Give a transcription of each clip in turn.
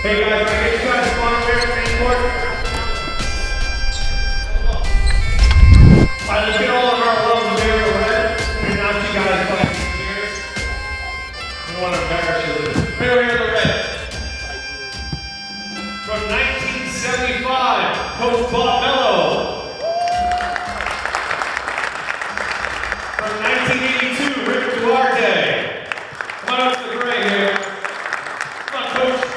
Hey guys, can I get you guys to come on over here to the main court? Alright, let's get all of our alums over here to red. We've knocked you guys by 2 years. I don't want to embarrass you. Right over here to the red. From 1975, Coach Bob Mello. From 1982, Rick Duarte. Come on up to the gray here. Come on, Coach.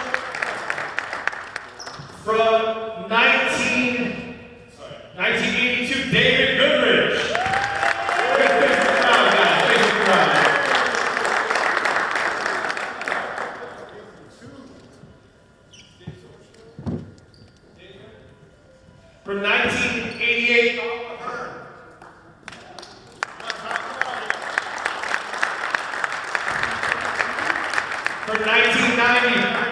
From 1982, David Goodrich. Face the crowd, guys. Face the crowd. From 1988, from 1990.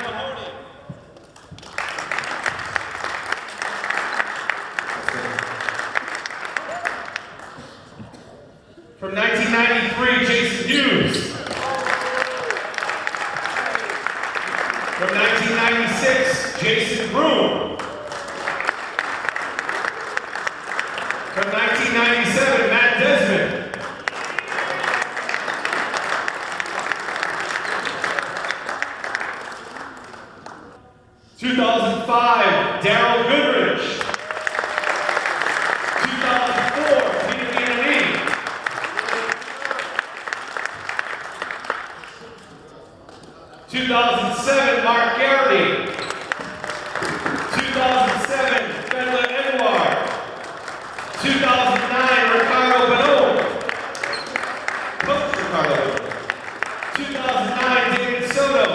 From 1993, Jason Hughes. From 1996, Jason Broom. From 1997, Matt Desmond. From 2005, Daryl Goodrich. 2004, Peter Vianney. 2007, Mark Garrity. 2007, Fedla Edouard. 2009, Ricardo Bonneau. Coach Ricardo. 2009, David Soto.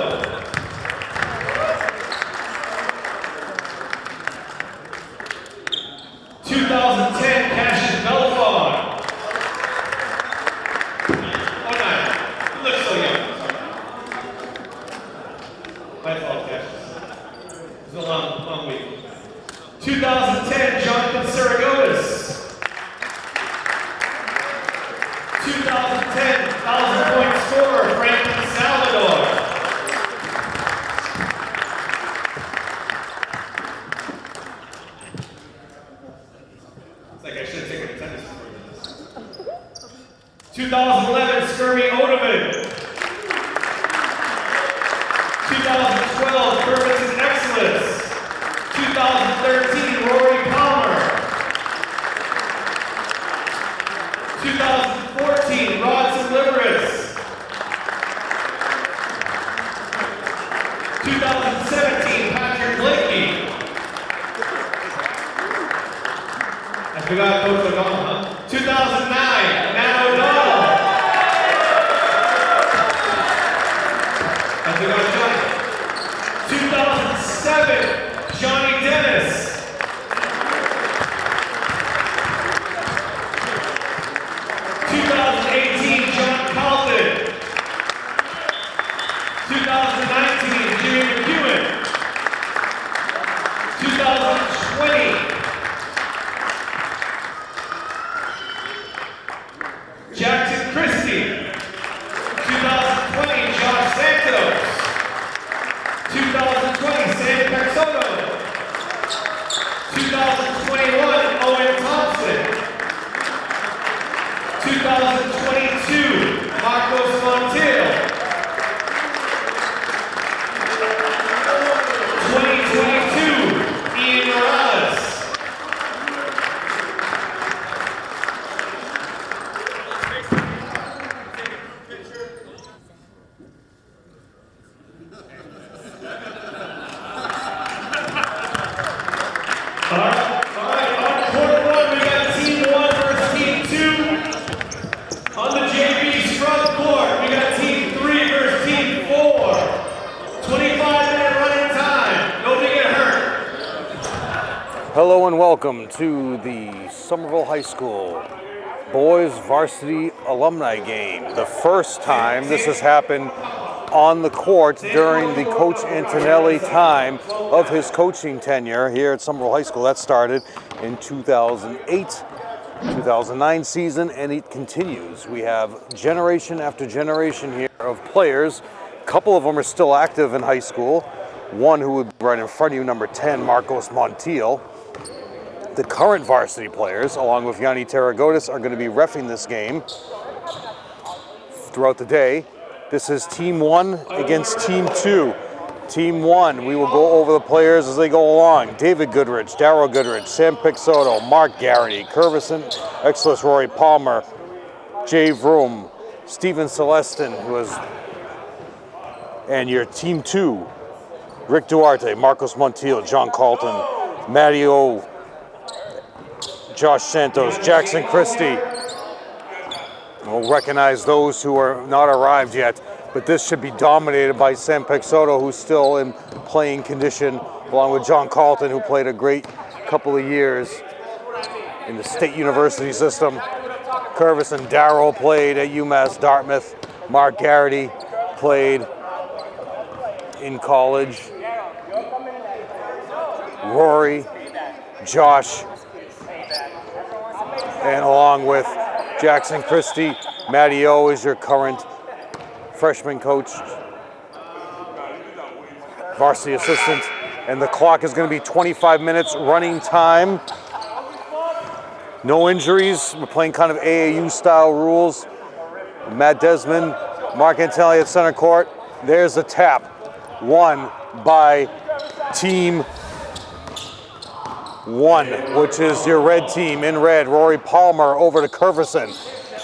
2010, Cassius Belfon. Oh, no. You look so young. My fault, Cassius. It was a long week. 2010, Jonathan Saragotis. 2010, 1,000-point scorer, Franklin Salvador. It's like I should have taken attendance for this. 2011, Skirby Odovid. 2012, Purpose and Excellence. 2013, Rory Palmer. 2014, Rodson Liberis. 2017, Patrick Blakey. I forgot Coach O'Donnell, huh? 2009, Matt O'Donnell. I forgot Johnny. 2007, Johnny Dennis. 2018, John Calton. 2019, Jimmy McEwen. 2020, Jackson Christie. 2020, Josh Santos. 2020, Sam Persoto. 2021, Owen Thompson. 2022, Marcos Montiel. 2022, Ian Morales. Hello and welcome to the Somerville High School Boys Varsity Alumni Game. The first time this has happened on the court during the Coach Antonelli time of his coaching tenure here at Somerville High School. That started in 2008-2009 season, and it continues. We have generation after generation here of players. A couple of them are still active in high school. One who would be right in front of you, number 10, Marcos Montiel. The current varsity players, along with Yanni Taragotis, are going to be reffing this game throughout the day. This is Team 1 against Team 2. Team 1, we will go over the players as they go along. David Goodrich, Darryl Goodrich, Sam Pixoto, Mark Garrity, Curvison, Exelis Rory Palmer, Jay Vroom, Steven Celestin, and your Team 2, Rick Duarte, Marcos Montiel, John Carlton, Matty O, Josh Santos, Jackson Christie. We'll recognize those who are not arrived yet, but this should be dominated by Sam Pixoto, who's still in playing condition, along with John Carlton, who played a great couple of years in the state university system. Curvis and Darryl played at UMass Dartmouth. Mark Garrity played in college. Rory, Josh, and along with Jackson Christie, Matty O is your current freshman coach, varsity assistant, and the clock is going to be 25 minutes running time. No injuries. We're playing kind of AAU style rules. Matt Desmond, Mark Antelli at center court. There's a tap, won by Team 1, which is your red team. In red, Rory Palmer over to Curvison.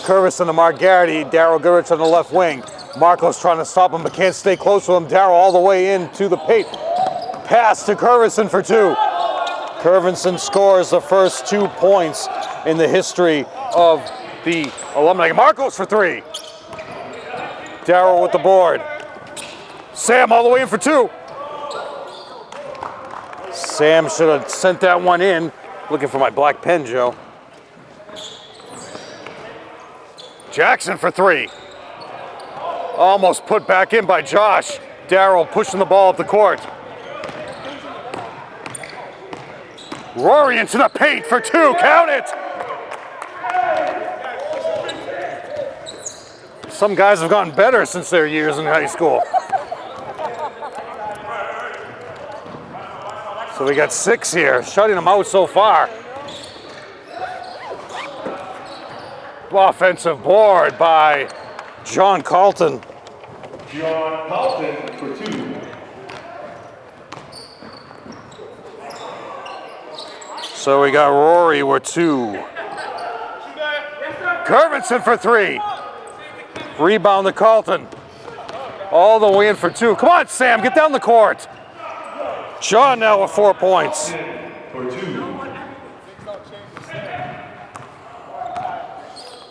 Curvison to Mark Garrity, Darryl Goodrich on the left wing. Marco's trying to stop him, but can't stay close with him. Darryl all the way into the paint. Pass to Curvison for 2. Curvison scores the first 2 points in the history of the Alumni. Marcos for 3. Darryl with the board. Sam all the way in for 2. Sam should have sent that one in. Looking for my black pen, Joe. Jackson for 3. Almost put back in by Josh. Darryl pushing the ball up the court. Rory into the paint for 2. Count it! Some guys have gotten better since their years in high school. So we got 6 here, shutting them out so far. Offensive board by John Carlton. John Carlton for 2. So we got Rory with 2. Curvinson for 3. Rebound to Carlton. All the way in for 2. Come on, Sam, get down the court. John now with 4 points. For 2.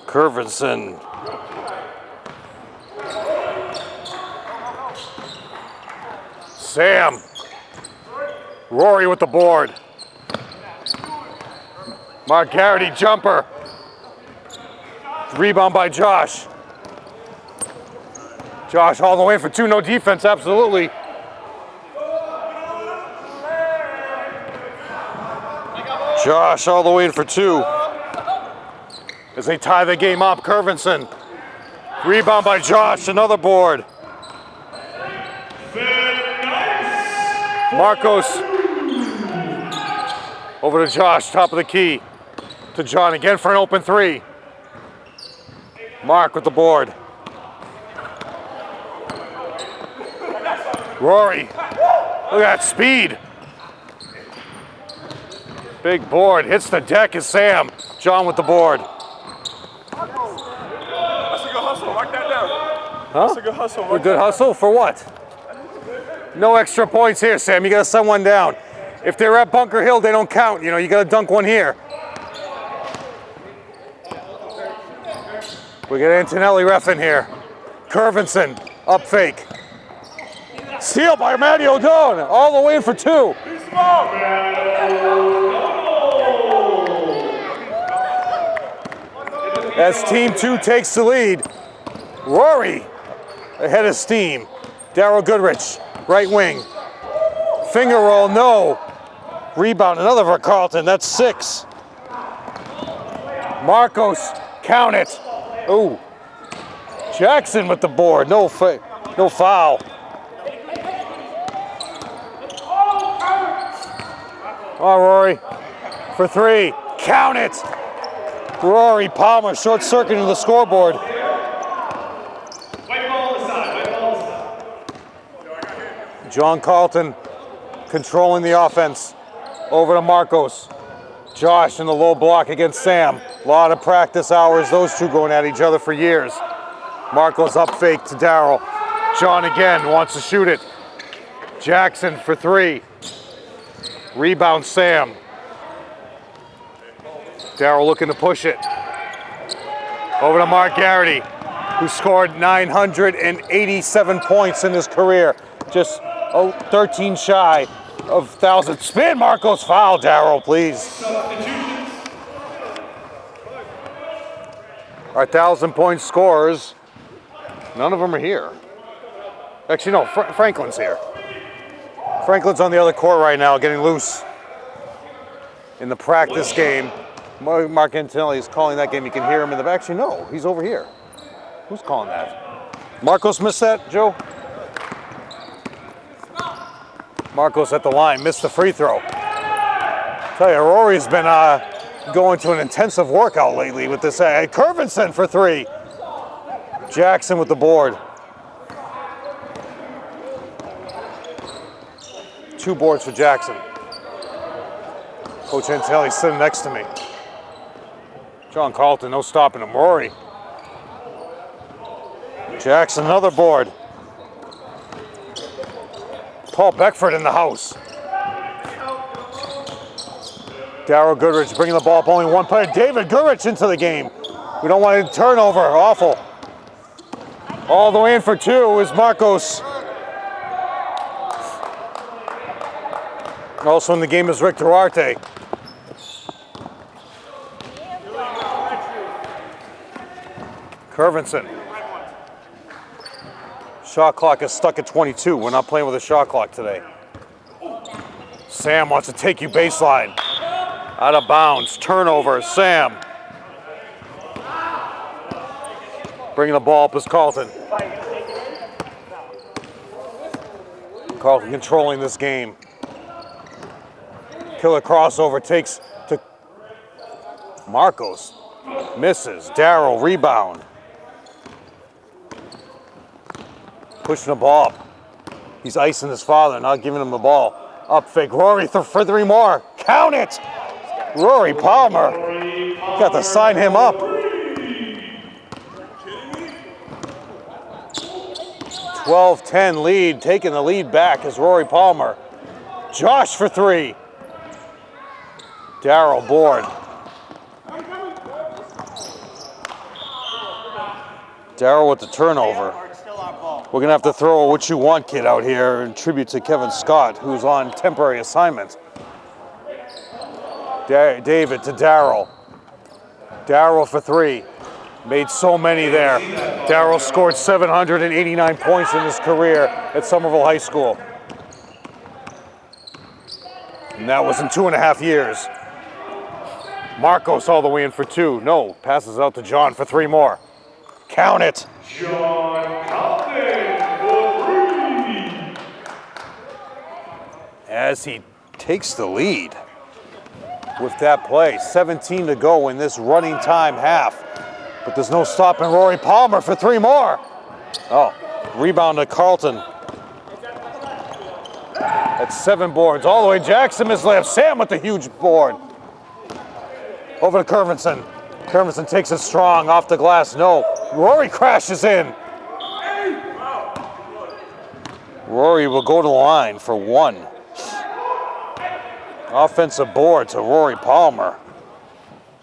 Curvinson. Sam. Rory with the board. Mark Garrity jumper. Rebound by Josh. Josh all the way for 2. No defense, absolutely. Josh all the way in for 2. As they tie the game up, Curvinson. Rebound by Josh, another board. Marcos. Over to Josh, top of the key. To John again for an open 3. Mark with the board. Rory. Look at that speed. Big board. Hits the deck is Sam. John with the board. That's a good hustle. Mark that down. Huh? That's a good hustle. A good hustle for what? No extra points here, Sam. You gotta send one down. If they're at Bunker Hill, they don't count. You know, you gotta dunk one here. We got Antonelli ref in here. Curvinson, up fake. Steal by Matty O'Donnell, all the way in for 2. As Team 2 takes the lead, Rory ahead of steam. Darryl Goodrich, right wing. Finger roll, no. Rebound, another for Carlton, that's 6. Marcos, count it. Ooh. Jackson with the board, no foul. Oh, Rory. For 3. Count it! Rory Palmer short-circuiting the scoreboard. White ball on the side. White ball on the side. John Carlton controlling the offense. Over to Marcos. Josh in the low block against Sam. A lot of practice hours, those two going at each other for years. Marcos up fake to Darryl. John again wants to shoot it. Jackson for 3. Rebound Sam. Darryl looking to push it. Over to Mark Garrity, who scored 987 points in his career. Just 13 shy of 1,000. Spin, Marcos, foul. Darryl, please. Our 1,000-point scorers, none of them are here. Actually, no, Franklin's here. Franklin's on the other court right now, getting loose. In the practice game, Mark Antonelli is calling that game. You can hear him in the back. Actually, no, he's over here. Who's calling that? Marcos missed that, Joe? Marcos at the line, missed the free throw. Tell you, Rory's been going to an intensive workout lately with this. Curvinson for 3. Jackson with the board. 2 boards for Jackson. Coach Antelli sitting next to me. John Carlton, no stopping him. Rory. Jackson, another board. Paul Beckford in the house. Darryl Goodrich bringing the ball up, only one player. David Goodrich into the game. We don't want a turnover, awful. All the way in for 2 is Marcos. Also in the game is Rick Duarte. Curvinson. Shot clock is stuck at 22. We're not playing with a shot clock today. Sam wants to take you baseline. Out of bounds. Turnover. Sam. Bringing the ball up is Carlton. Carlton controlling this game. Killer crossover takes to Marcos. Misses. Darryl rebound. Pushing the ball up. He's icing his father, not giving him the ball. Up fake. Rory for 3 more. Count it! Rory Palmer. Got to sign him up. 12-10 lead. Taking the lead back is Rory Palmer. Josh for 3. Darryl board. Darryl with the turnover. We're going to have to throw a what you want kid out here in tribute to Kevin Scott, who's on temporary assignment. David to Darryl. Darryl for 3. Made so many there. Darryl scored 789 points in his career at Somerville High School. And that was in 2.5 years. Marcos all the way in for 2. No, passes out to John for 3 more. Count it. John Carlton for 3. As he takes the lead with that play. 17 to go in this running time half. But there's no stopping Rory Palmer for 3 more. Oh, rebound to Carlton. That's 7 boards. All the way, Jackson missed layup. Sam with the huge board. Over to Curvinson. Curvinson takes it strong off the glass. No. Rory crashes in. Rory will go to the line for 1. Offensive board to Rory Palmer.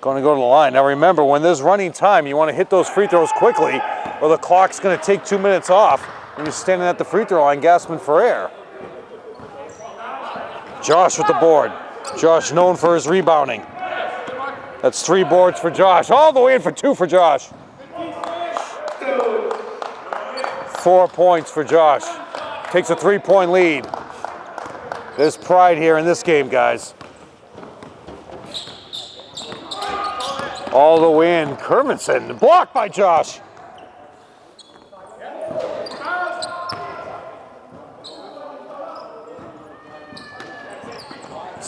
Going to go to the line. Now remember, when there's running time, you want to hit those free throws quickly, or the clock's going to take 2 minutes off when you're standing at the free throw line gasping for air. Josh with the board. Josh known for his rebounding. That's 3 boards for Josh. All the way in for 2 for Josh. 4 points for Josh. Takes a 3-point lead. There's pride here in this game, guys. All the way in. Curvinson. Blocked by Josh.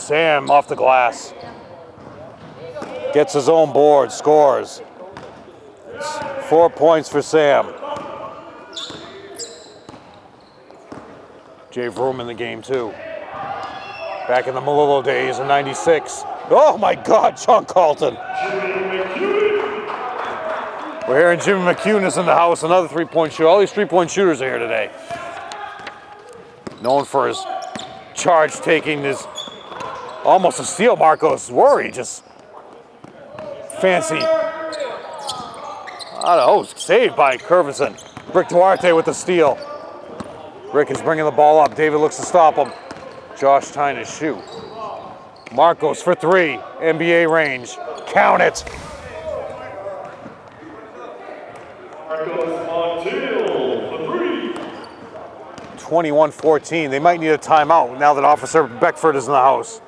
Sam off the glass. Gets his own board, scores. It's 4 points for Sam. Jay Vroom in the game too. Back in the Malillo days in '96. Oh my God, John Carlton. We're hearing Jimmy McCune is in the house, another 3-point shooter. All these 3-point shooters are here today. Known for his charge taking, his almost a steal. Marcos Rory just fancy. I don't know, saved by Curvinson. Rick Duarte with the steal. Rick is bringing the ball up. David looks to stop him. Josh tying his shoe. Marcos for 3, NBA range. Count it. 21-14. They might need a timeout now that Officer Beckford is in the house.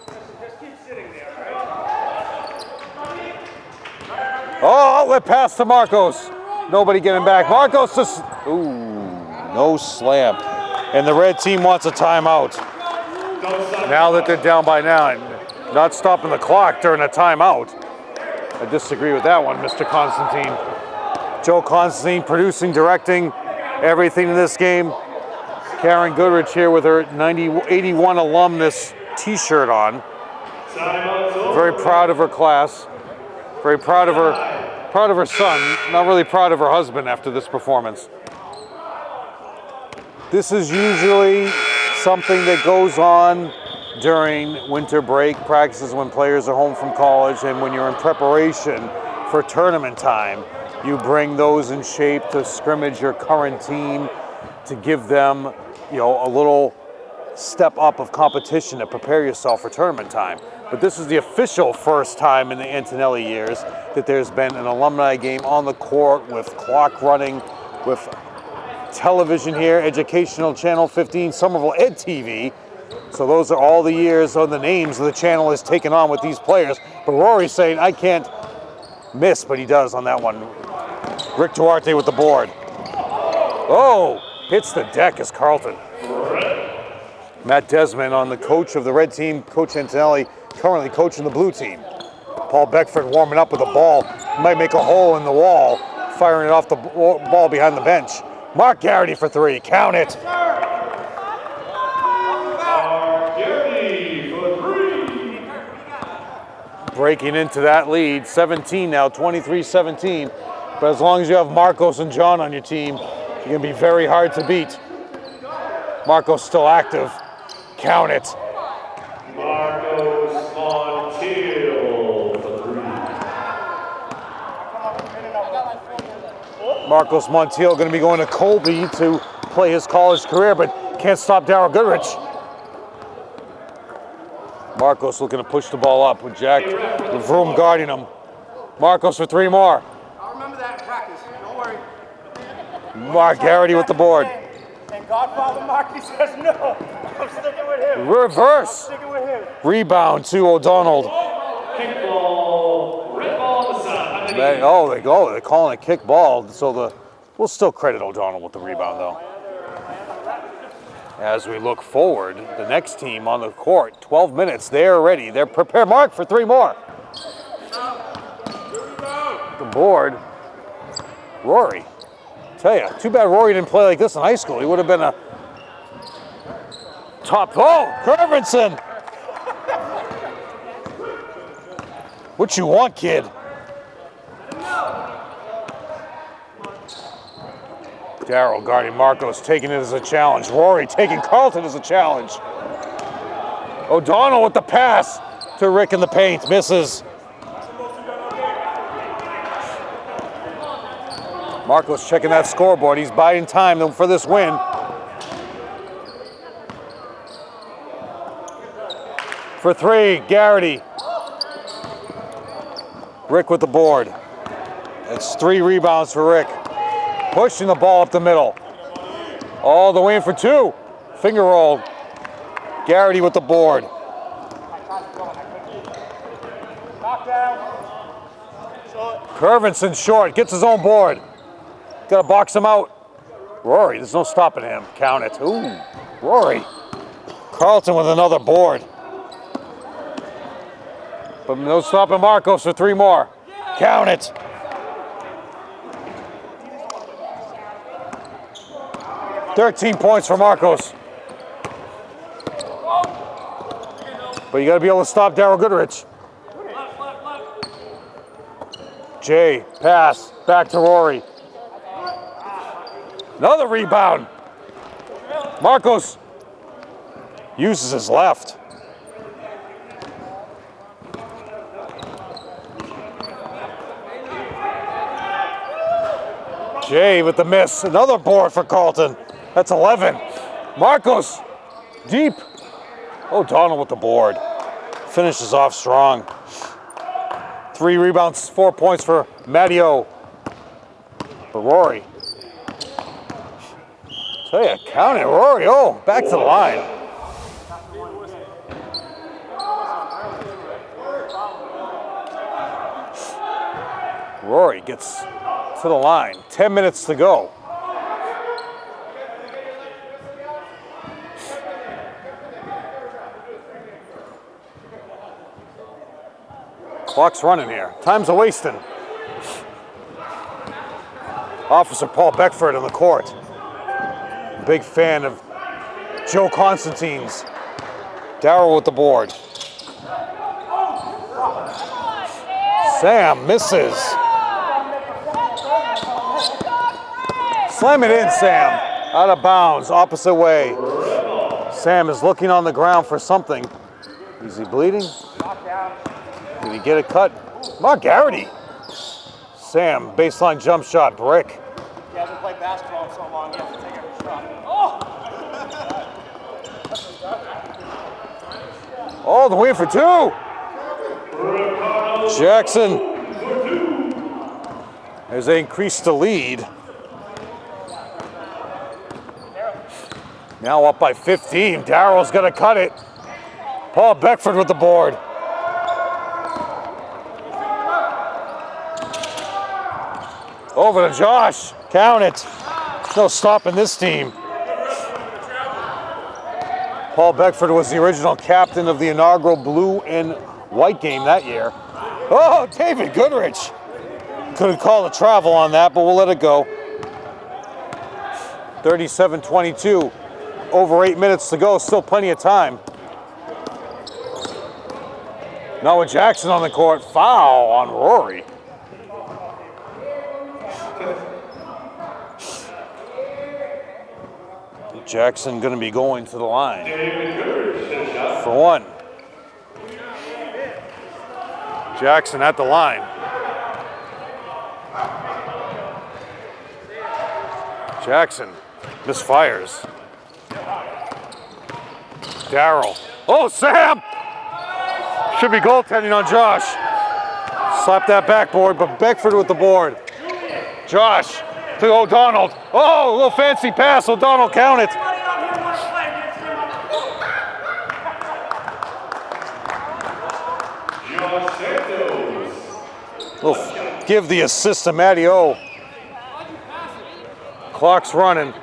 Oh, outlet pass to Marcos. Nobody getting back. Marcos just, ooh, no slam. And the red team wants a timeout. Now that they're down by 9, not stopping the clock during a timeout. I disagree with that one, Mr. Constantine. Joe Constantine producing, directing everything in this game. Karen Goodrich here with her 81 alumnus t-shirt on. Very proud of her class. Very proud of her son. Not really proud of her husband after this performance. This is usually something that goes on during winter break practices when players are home from college, and when you're in preparation for tournament time, you bring those in shape to scrimmage your current team, to give them, you know, a little step up of competition to prepare yourself for tournament time. But this is the official first time in the Antonelli years that there's been an alumni game on the court with clock running, with television here, Educational Channel 15, Somerville Ed TV. So those are all the years on the names the channel has taken on with these players. But Rory's saying, I can't miss, but he does on that one. Rick Duarte with the board. Oh, hits the deck as Carlton. Matt Desmond on the coach of the red team, Coach Antonelli, currently coaching the blue team. Paul Beckford warming up with the ball. Might make a hole in the wall, firing it off the ball behind the bench. Mark Garrity for 3, count it. Breaking into that lead, 17 now, 23-17. But as long as you have Marcos and John on your team, you're gonna be very hard to beat. Marcos still active, count it. Marcos Montiel for 3. Marcos Montiel gonna be going to Colby to play his college career, but can't stop Darryl Goodrich. Marcos looking to push the ball up with Jack Vroom guarding him. Marcos for 3 more. I'll remember that in practice. Don't worry. Mark Garrity with the board. And Godfather Marky says no. I'm sticking with him. Reverse. I'm sticking with him. Rebound to O'Donnell. Kickball, red ball on the side. They go. They're calling it kick ball. So we'll still credit O'Donnell with the rebound though. As we look forward, the next team on the court, 12 minutes, they're ready. They're prepared. Mark for 3 more. The board, Rory. Tell you, too bad Rory didn't play like this in high school. He would have been a top. Oh, Curvinson. What you want, kid? Darryl guarding Marcos, taking it as a challenge. Rory taking Carlton as a challenge. O'Donnell with the pass to Rick in the paint, misses. Marcos checking that scoreboard. He's biding time for this win. For 3, Garrity. Rick with the board. It's 3 rebounds for Rick. Pushing the ball up the middle. All the way in for 2. Finger roll. Garrity with the board. Curvinson short, gets his own board. Got to box him out. Rory, there's no stopping him. Count it. Ooh, Rory. Carlton with another board. But no stopping Marcos for 3 more. Count it. $13 points for Marcos. But you got to be able to stop Daryl Goodrich. Jay, pass, back to Rory. Another rebound. Marcos uses his left. Jay with the miss. Another board for Carlton. That's 11. Marcos, deep. O'Donnell with the board. Finishes off strong. 3 rebounds, 4 points for Matteo. But Rory. Tell you, count it, Rory. Oh, back to the line. Rory gets to the line. 10 minutes to go. Clock's running here. Time's a-wasting. Officer Paul Beckford on the court. Big fan of Joe Constantine's. Darryl with the board. Sam misses. Slam it in, Sam. Out of bounds, opposite way. Sam is looking on the ground for something. Is he bleeding? Did he get a cut? Mark Garrity. Sam, baseline jump shot, brick. He hasn't played basketball in so long, he has to take every shot. Oh, the win for 2. Jackson. As they increase the lead. Now up by 15. Darrell's gonna cut it. Paul Beckford with the board. Over to Josh. Count it. No stopping this team. Paul Beckford was the original captain of the inaugural blue and white game that year. Oh, David Goodrich. Couldn't call a travel on that, but we'll let it go. 37-22. Over 8 minutes to go. Still plenty of time. Noah Jackson on the court. Foul on Rory. Jackson going to be going to the line for 1. Jackson at the line. Jackson misfires. Darryl. Oh, Sam! Should be goaltending on Josh. Slap that backboard, but Beckford with the board. Josh to O'Donnell. Oh, a little fancy pass. O'Donnell, count it. We'll give the assist to Matty O. Clock's running.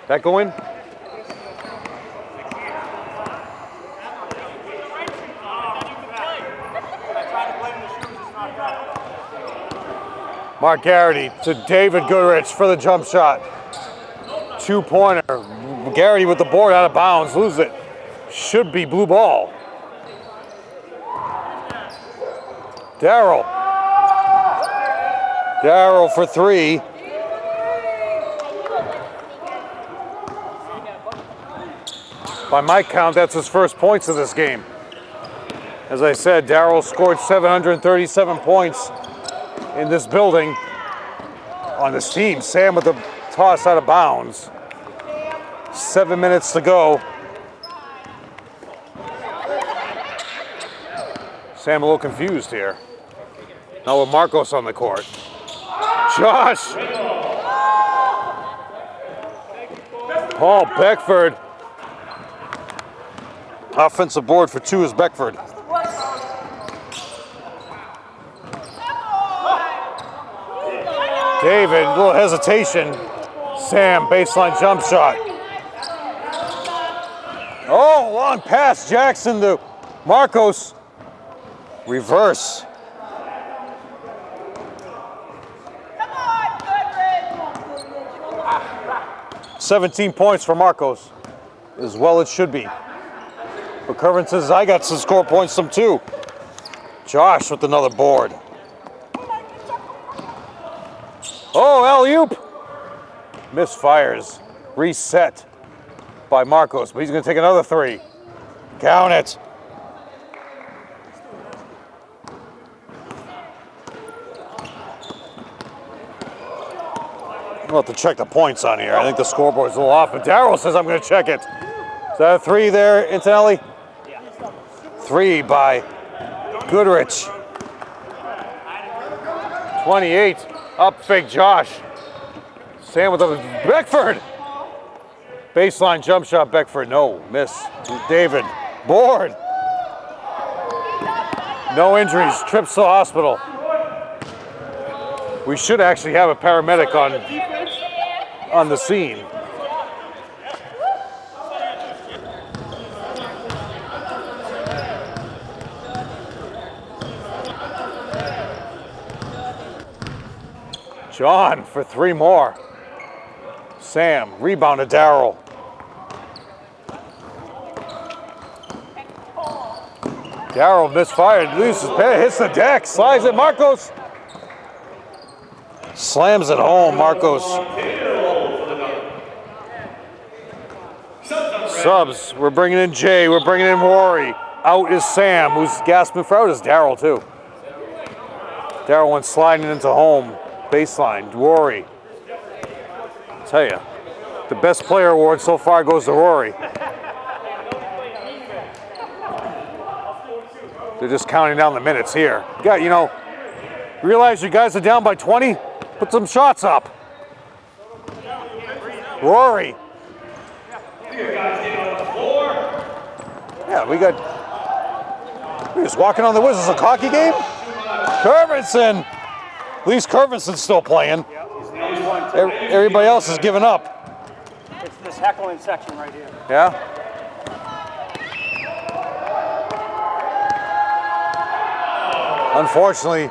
That go in? Mark Garrity to David Goodrich for the jump shot. 2-pointer. Garrity with the board out of bounds. Lose it. Should be blue ball. Darryl. Darryl for 3. By my count, that's his first points of this game. As I said, Darryl scored 737 points in this building on this team. Sam with the toss out of bounds. 7 minutes to go. Sam a little confused here. Now with Marcos on the court. Josh! Paul Beckford. Offensive board for 2 is Beckford. David, a little hesitation. Sam, baseline jump shot. Oh, long pass, Jackson to Marcos. Reverse. 17 points for Marcos. As well it should be. But Kervin says, I got some score points some too. Josh with another board. Oh, alley-oop. Misfires. Reset by Marcos, but he's going to take another three. Count it. We'll have to check the points on here. I think the scoreboard's a little off, but Darryl says I'm going to check it. Is that a three there, Antonelli? Yeah. Three by Goodrich. 28. Up fake Josh. Sam with a Beckford. Baseline jump shot, Beckford. No, miss. David. Board. No injuries. Trips to the hospital. We should actually have a paramedic on the scene. John for three more. Sam, rebound to Darryl. Darryl misfired, loses his pad, hits the deck, slides it, Marcos. Slams it home, Marcos. Subs, we're bringing in Jay, we're bringing in Rory. Out is Sam, who's gasping for out is Darryl too. Darryl went sliding into home, baseline, Rory. I'll tell you, the best player award so far goes to Rory. They're just counting down the minutes here. Realize you guys are down by 20? Put some shots up. Rory. Yeah, we're just walking on the whistle. Is this a hockey game? Kervinson. At least Kervinson's still playing. Everybody else is giving up. It's this heckling section right here. Yeah? Unfortunately,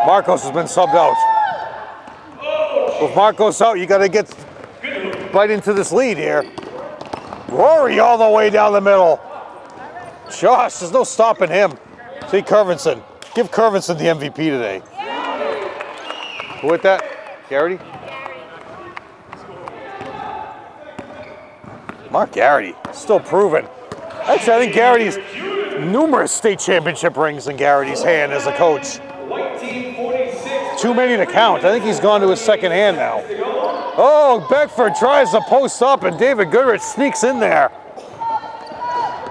Marcos has been subbed out. With Marcos out, you got to get right into this lead here. Rory all the way down the middle. Josh, there's no stopping him. See Kervinson. Give Kervinson the MVP today. Who with that? Garrity? Mark Garrity, still proven. Actually, I think Garrity's numerous state championship rings in Garrity's hand as a coach. Too many to count. I think he's gone to his second hand now. Oh, Beckford tries to post up and David Goodrich sneaks in there.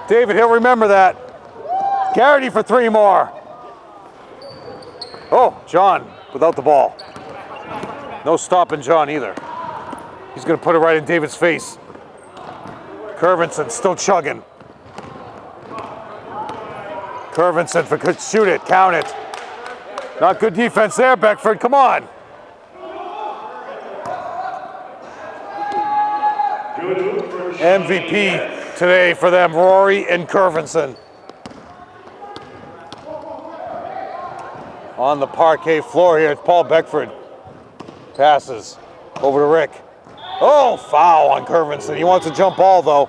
David, he'll remember that. Garrity for three more. Oh, John without the ball. No stopping John either. He's going to put it right in David's face. Kervinson still chugging. Kervinson for could shoot it, count it. Not good defense there, Beckford, come on. MVP today for them, Rory and Kervinson. On the parquet floor here, it's Paul Beckford. Passes over to Rick. Oh, foul on Kervinson. He wants a jump ball though.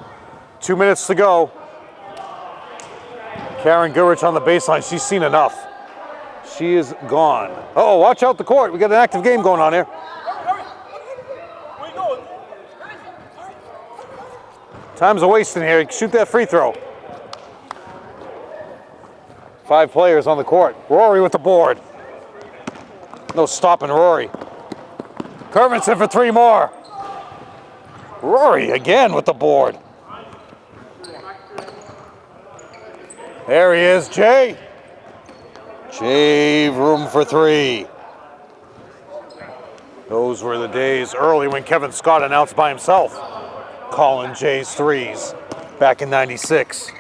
2 minutes to go. Karen Goodrich on the baseline. She's seen enough. She is gone. Uh-oh, watch out the court. We got an active game going on here. Time's a wasting here. Shoot that free throw. 5 players on the court. Rory with the board. No stopping Rory. Kervinson for 3 more. Rory again with the board. There he is, Jay. Jay, room for 3. Those were the days early when Kevin Scott announced by himself, calling Jay's threes back in '96.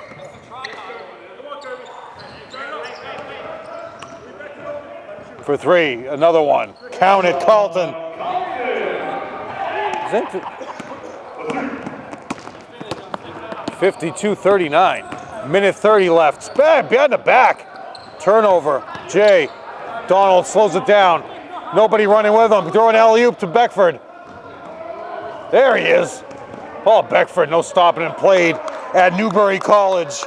For 3, another one. Count it, Carlton. 52-39. Minute 30 left. Behind the back. Turnover. Jay. Donald slows it down. Nobody running with him. Throwing alley-oop to Beckford. There he is. Paul Beckford, no stopping and played at Newbury College.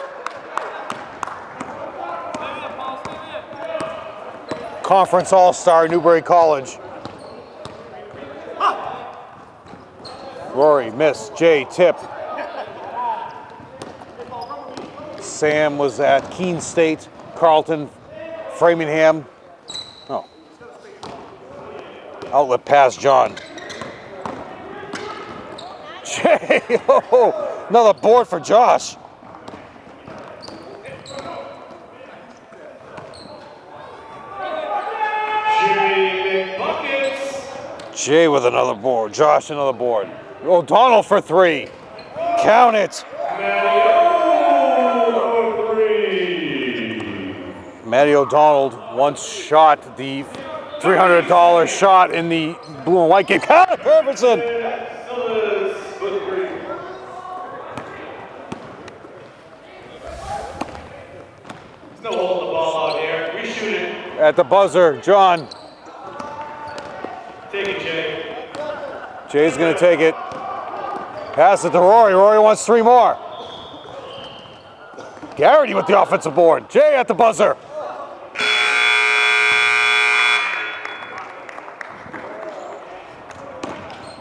Conference All-Star, Newbury College. Rory, miss. Jay, tip. Sam was at Keene State, Carleton, Framingham. Oh. Outlet pass, John. Jay, oh, another board for Josh. Jay with another board. Josh another board. O'Donnell for three. Count it. Matty O'Donnell once shot the $300 shot in the blue and white game. Count it, Herbertson. There's no holding the ball out here. We shoot it. At the buzzer, John. Take it, Jay. Jay's going to take it. Pass it to Rory. Rory wants three more. Garrity with the offensive board. Jay at the buzzer.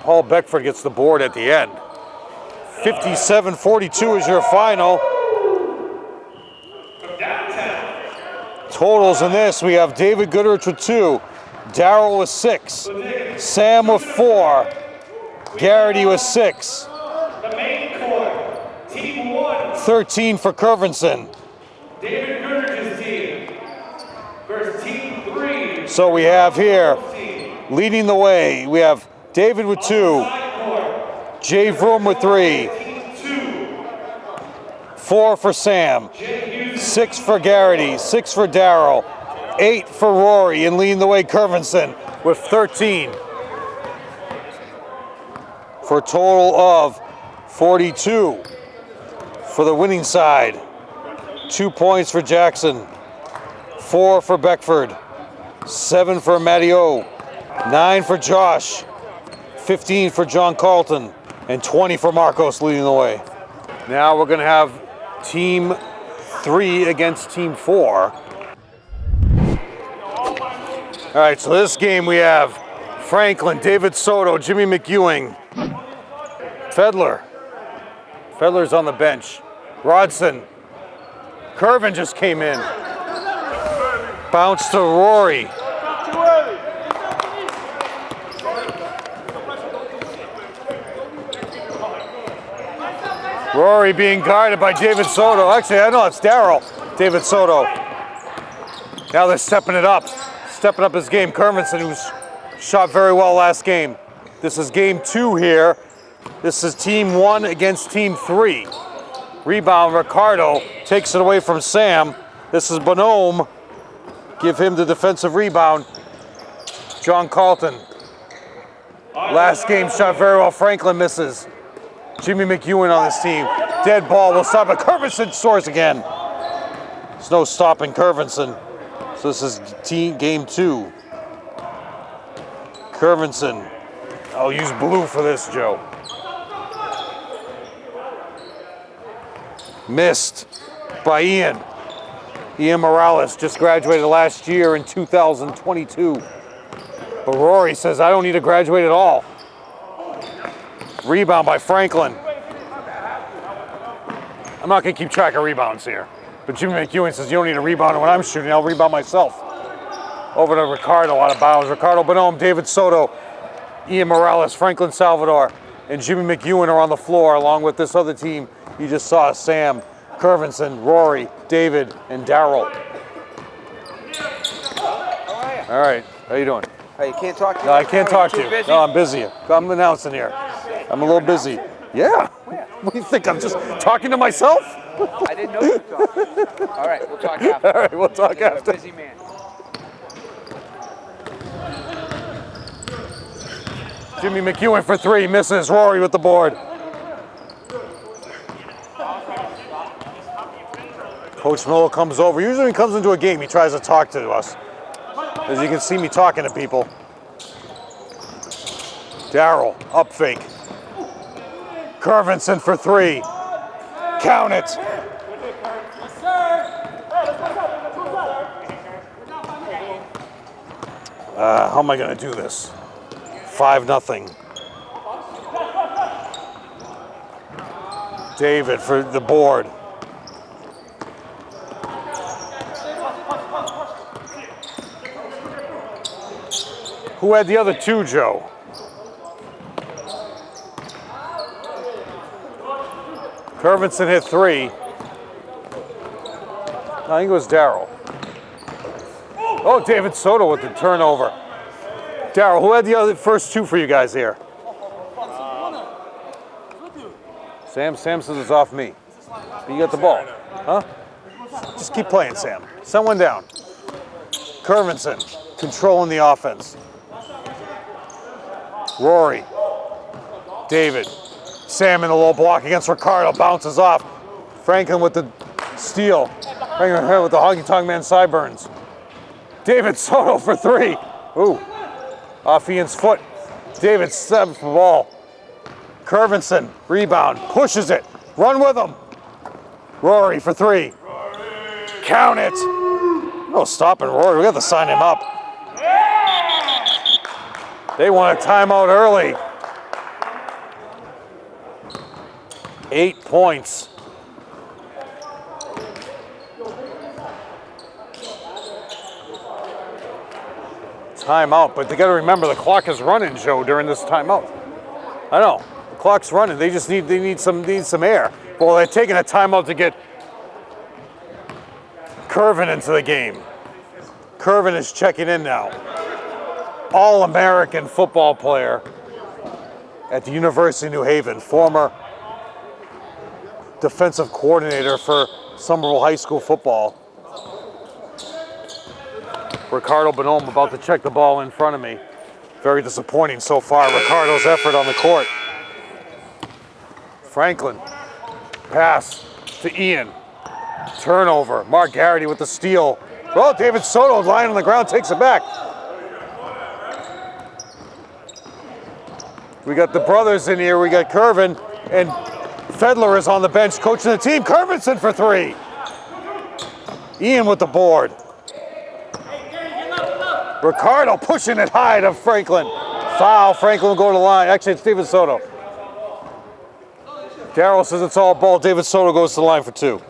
Paul Beckford gets the board at the end. 57-42 is your final. Totals in this, we have David Goodrich with 2, Darrell with 6, Sam with 4, Garrity with 6. The main court, team 1. 13 for Curvinson. David Goodrich's team versus team 3. So we have here, leading the way, we have David with 2, Jay Vroom with 3, 4 for Sam, 6 for Garrity, 6 for Darrell, 8 for Rory, and leading the way Curvinson with 13. For a total of 42 for the winning side. 2 points for Jackson, 4 for Beckford, 7 for Matty O, 9 for Josh, 15 for John Carlton, and 20 for Marcos leading the way. Now we're going to have Team 3 against Team 4. All right, so this game we have Franklin, David Soto, Jimmy McEwing, Fedler. Fedler's on the bench. Rodson. Curvin just came in. Bounce to Rory. Rory being guarded by David Soto. Actually, I know it's Darrell. David Soto. Now they're stepping it up. Stepping up his game. Curvinson, who's shot very well last game. This is game 2 here. This is team 1 against team 3. Rebound, Ricardo takes it away from Sam. This is Bonhomme. Give him the defensive rebound. John Carlton. Last game shot very well. Franklin misses. Jimmy McEwen on this team. Dead ball will stop, but Curvinson scores again. There's no stopping Curvinson. So this is game 2. Curvinson. I'll use blue for this, Joe. Missed by Ian. Ian Morales just graduated last year in 2022. But Rory says, I don't need to graduate at all. Rebound by Franklin. I'm not going to keep track of rebounds here. But Jimmy McEwen says, you don't need a rebound when I'm shooting. I'll rebound myself. Over to Ricardo out of bounds. Ricardo Bonhomme, David Soto, Ian Morales, Franklin Salvador, and Jimmy McEwen are on the floor along with this other team. You just saw Sam, Curvinson, Rory, David, and Darrell. All right, how you doing? Hey, you can't talk to you? No, I can't talk to you. Busy? No, I'm busy. I'm announcing here. I'm a little busy. Yeah. What do you think? I'm just talking to myself? I didn't know you were talking. All right, we'll talk after. All right, we'll talk You're after. a busy man. Jimmy McEwen for 3, misses. Rory with the board. Coach Miller comes over. Usually when he comes into a game, he tries to talk to us. As you can see me talking to people. Darryl, up fake. Curvinson for 3. Count it. How am I going to do this? 5-0. David for the board. Who had the other 2, Joe? Curvinson hit 3. I think it was Darryl. Oh, David Soto with the turnover. Darryl, who had the other first 2 for you guys here? Sam says it's off me. But you got the ball. Huh? Just keep playing, Sam. Send one down. Curvinson controlling the offense. Rory. David. Sam in the low block against Ricardo. Bounces off. Franklin with the steal. Franklin with the honky-tonk man sideburns. David Soto for 3. Ooh. Off Ian's foot. David stabs the ball. Curvinson, rebound, pushes it. Run with him. Rory for 3. Count it. No stopping Rory. We got to sign him up. They want a timeout early. 8 points. Timeout, but they got to remember the clock is running, Joe, during this timeout. I know, the clock's running. They just need some air. Well, they're taking a timeout to get Curvin into the game. Curvin is checking in now. All-American football player at the University of New Haven, former defensive coordinator for Somerville High School football. Ricardo Bonhomme about to check the ball in front of me. Very disappointing so far, Ricardo's effort on the court. Franklin, pass to Ian. Turnover, Mark Garrity with the steal. Oh, David Soto lying on the ground, takes it back. We got the brothers in here, we got Curvin, and Fedler is on the bench coaching the team. Curvinson for 3. Ian with the board. Ricardo pushing it high to Franklin. Foul, Franklin will go to the line. Actually, it's David Soto. Darryl says it's all ball. David Soto goes to the line for 2.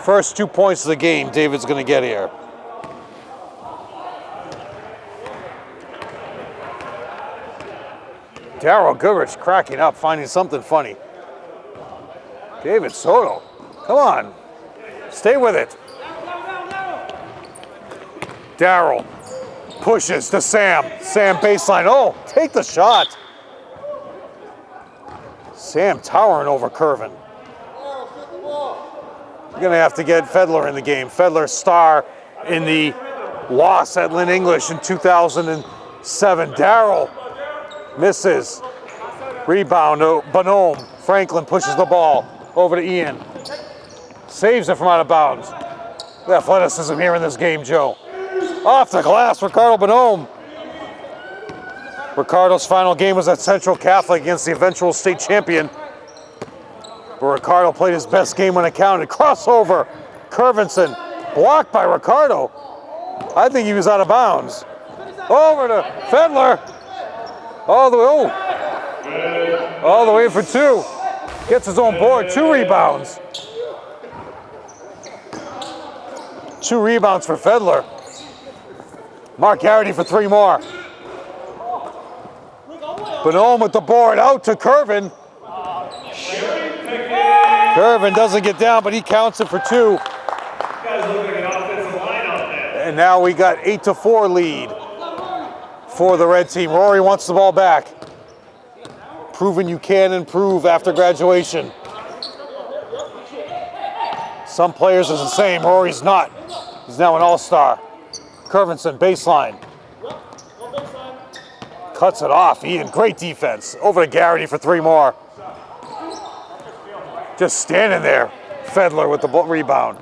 First 2 points of the game David's going to get here. Darryl Goodrich cracking up, finding something funny. David Soto, come on. Stay with it. Darryl pushes to Sam. Sam baseline. Oh, take the shot. Sam towering over Curvin. You're going to have to get Fedler in the game. Fedler, star in the loss at Lynn English in 2007. Darryl misses. Rebound to Bonhomme. Franklin pushes the ball over to Ian. Saves it from out of bounds. The athleticism here in this game, Joe. Off the glass, Ricardo Bonhomme. Ricardo's final game was at Central Catholic against the eventual state champion. But Ricardo played his best game when it counted. Crossover, Curvinson, blocked by Ricardo. I think he was out of bounds. Over to Fedler. All the way for 2. Gets his own board, 2 rebounds. 2 rebounds for Fedler. Mark Garrity for 3 more. Bonhomme with the board out to Curvin. Curvin doesn't get down, but he counts it for 2. And now we got 8-4 lead for the red team. Rory wants the ball back. Proving you can improve after graduation. Some players are the same. Rory's not. He's now an all-star. Curvinson, baseline. Cuts it off. Ian, great defense. Over to Garrity for 3 more. Just standing there. Fedler with the rebound.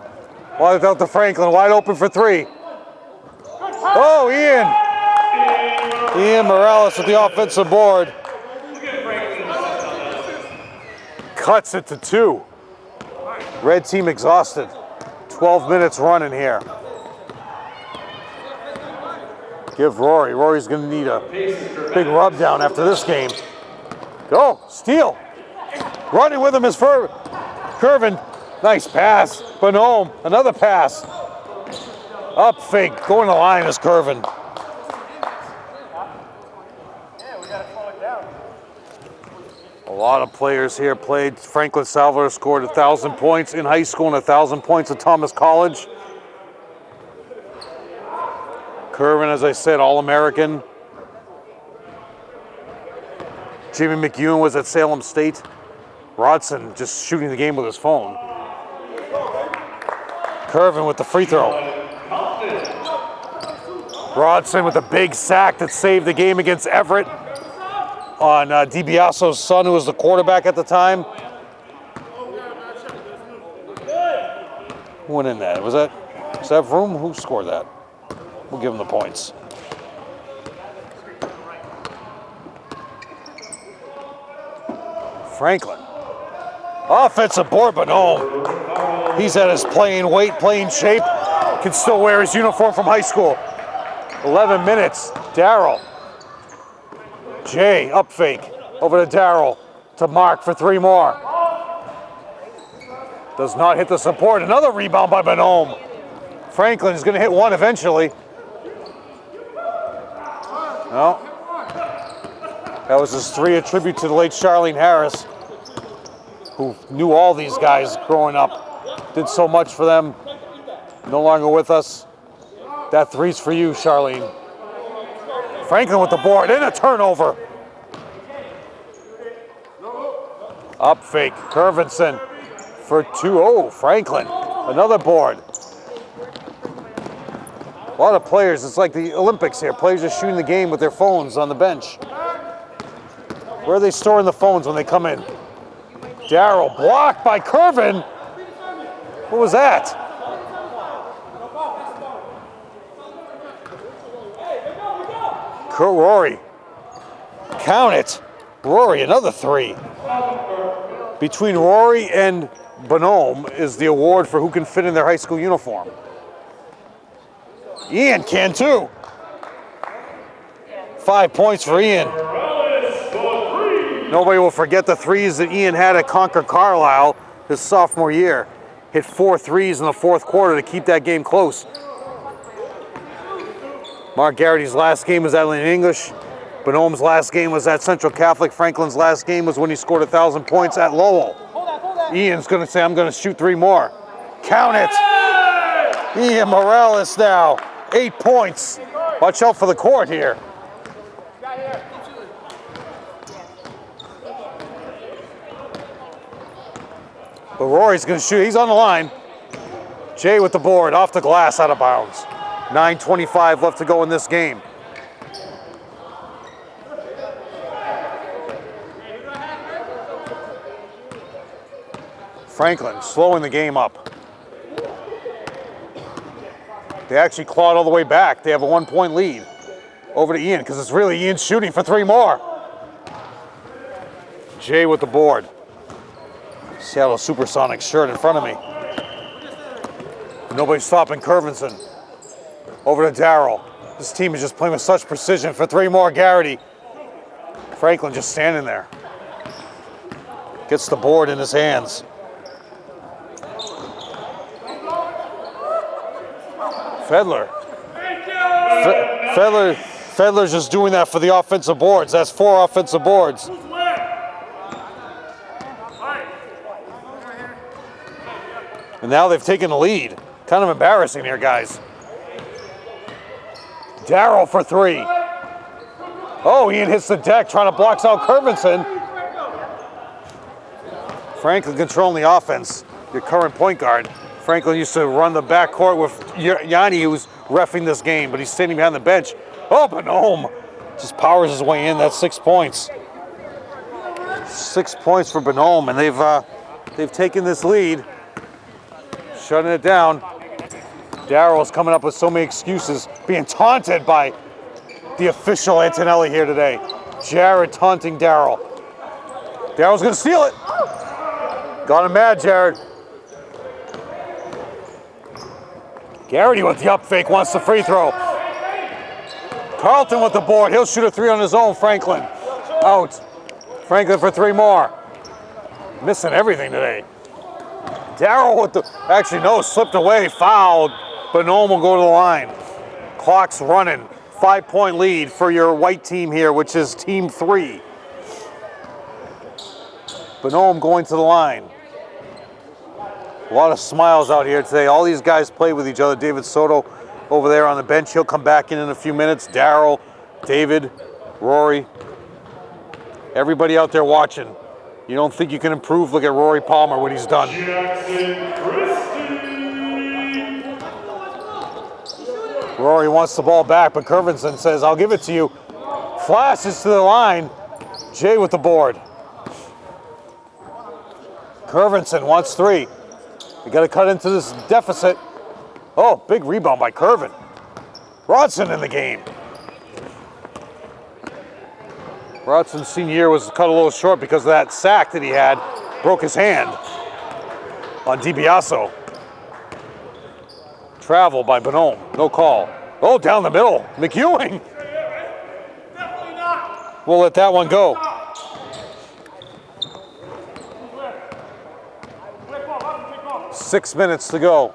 Wide out to Franklin, wide open for three. Oh, Ian Morales with the offensive board. Cuts it to 2. Red team exhausted. 12 minutes running here. Give Rory. Rory's going to need a big rub down after this game. Go, steal. Running with him is Curvin. Nice pass. Bonhomme, another pass. Up fake, going to the line is Curvin. A lot of players here played. Franklin Salvador scored 1,000 points in high school and 1,000 points at Thomas College. Curvin, as I said, All-American. Jimmy McEwen was at Salem State. Rodson just shooting the game with his phone. Curvin with the free throw. Rodson with a big sack that saved the game against Everett on DiBiaso's son, who was the quarterback at the time. Who went in that? Was that Vroom? Who scored that? We'll give him the points. Franklin. Offensive board, but no. He's at his playing weight, playing shape. Can still wear his uniform from high school. 11 minutes. Darrell. Jay, up fake. Over to Darrell. To Mark for 3 more. Does not hit the support. Another rebound by Bonhomme. Franklin is going to hit one eventually. No. That was his 3, a tribute to the late Charlene Harris, who knew all these guys growing up. Did so much for them. No longer with us. That 3's for you, Charlene. Franklin with the board and a turnover. Up fake, Curvinson for 2. Oh, Franklin, another board. A lot of players, it's like the Olympics here. Players are shooting the game with their phones on the bench. Where are they storing the phones when they come in? Darrell blocked by Curvin. What was that? Rory. Count it. Rory, another 3. Between Rory and Bonhomme is the award for who can fit in their high school uniform. Ian can too. 5 points for Ian. Nobody will forget the 3s that Ian had at Concord Carlisle his sophomore year. Hit 4 threes in the 4th quarter to keep that game close. Mark Garrity's last game was at Atlantic English. Bonhomme's last game was at Central Catholic. Franklin's last game was when he scored 1,000 points at Lowell. Ian's going to say, I'm going to shoot 3 more. Count it. Ian Morales now, 8 points. Watch out for the court here. But Rory's going to shoot. He's on the line. Jay with the board, off the glass, out of bounds. 9:25 left to go in this game. Franklin slowing the game up. They actually clawed all the way back. They have a 1-point lead over to Ian because it's really Ian shooting for 3 more. Jay with the board. Seattle Supersonics shirt in front of me. Nobody's stopping Curvinson. Over to Darrell. This team is just playing with such precision for 3 more. Garrity. Franklin just standing there. Gets the board in his hands. Fedler. Fedler's just doing that for the offensive boards. That's 4 offensive boards. And now they've taken the lead. Kind of embarrassing here, guys. Darrell for 3. Oh, Ian hits the deck, trying to block out Curvinson. Franklin controlling the offense, your current point guard. Franklin used to run the backcourt with Yanni, who's reffing this game, but he's sitting behind the bench. Oh, Bonhomme just powers his way in. That's 6 points. 6 points for Bonhomme, and they've They've taken this lead, shutting it down. Darrell's coming up with so many excuses, being taunted by the official Antonelli here today. Jared taunting Darrell. Darrell's gonna steal it. Got him mad, Jared. Garrity with the up fake, wants the free throw. Carlton with the board, he'll shoot a three on his own. Franklin, out. Franklin for three more. Missing everything today. Darrell with the, actually no, slipped away, fouled. Bonhomme will go to the line. Clock's running. 5-point lead for your white team here, which is team 3. Bonhomme going to the line. A lot of smiles out here today. All these guys play with each other. David Soto over there on the bench. He'll come back in a few minutes. Darrell, David, Rory. Everybody out there watching. You don't think you can improve? Look at Rory Palmer, what he's done. Rory wants the ball back, but Curvinson says, I'll give it to you. Flashes to the line. Jay with the board. Curvinson wants 3. You got to cut into this deficit. Oh, big rebound by Curvin. Rodson in the game. Rodson's senior year was cut a little short because of that sack that he had. Broke his hand on DiBiaso. Travel by Bonhomme, no call. Oh, down the middle, McEwing. We'll let that one go. Six minutes to go.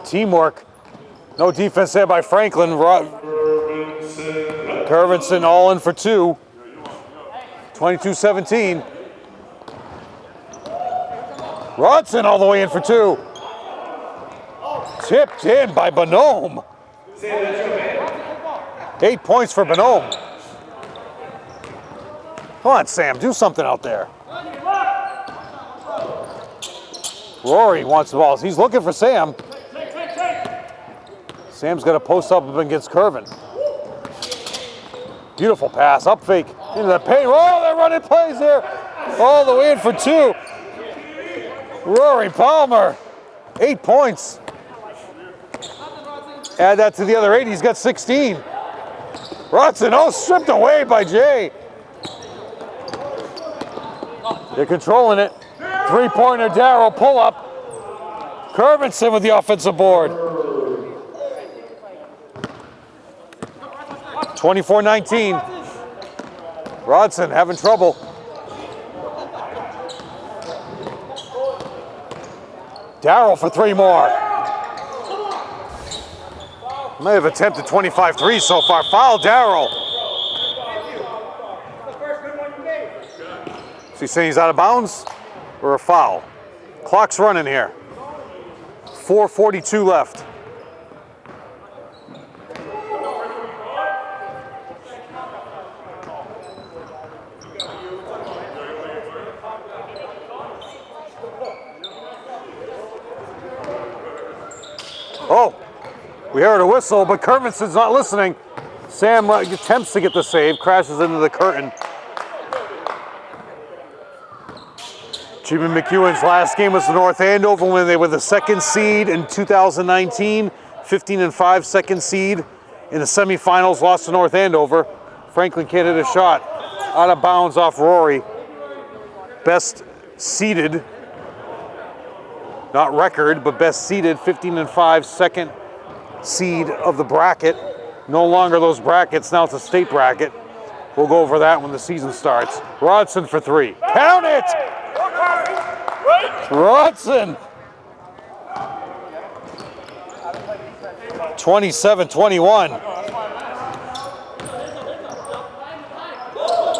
Teamwork. No defense there by Franklin. Curvinson all in for 2. 22-17. Rodson all the way in for 2. Tipped in by Bonhomme. 8 points for Bonhomme. Come on, Sam, do something out there. Rory wants the ball. He's looking for Sam. Sam's got to post up against Curvin. Beautiful pass, up fake, into the paint. Oh, they're running plays there. All the way in for 2. Rory Palmer, 8 points. Add that to the other 8, he's got 16. Rodson, oh, stripped away by Jay. They're controlling it. 3-pointer, Darrell, pull up. Curvinson with the offensive board. 24-19. Rodson having trouble. Darrell for 3 more. May have attempted 25 threes so far. Foul Darrell. Is he saying he's out of bounds or a foul? Clock's running here. 4:42 left. Oh, we heard a whistle, but Curvinson's not listening. Sam attempts to get the save, crashes into the curtain. Jimmy McEwen's last game was the North Andover when they were the 2nd seed in 2019, 15-5 2nd seed in the semifinals, lost to North Andover. Franklin can't hit a shot. Out of bounds off Rory. Best seeded, not record, but best seeded 15-5 2nd seed of the bracket. No longer those brackets, now it's a state bracket. We'll go over that when the season starts. Rodson for 3. Count it! Rodson. 27-21.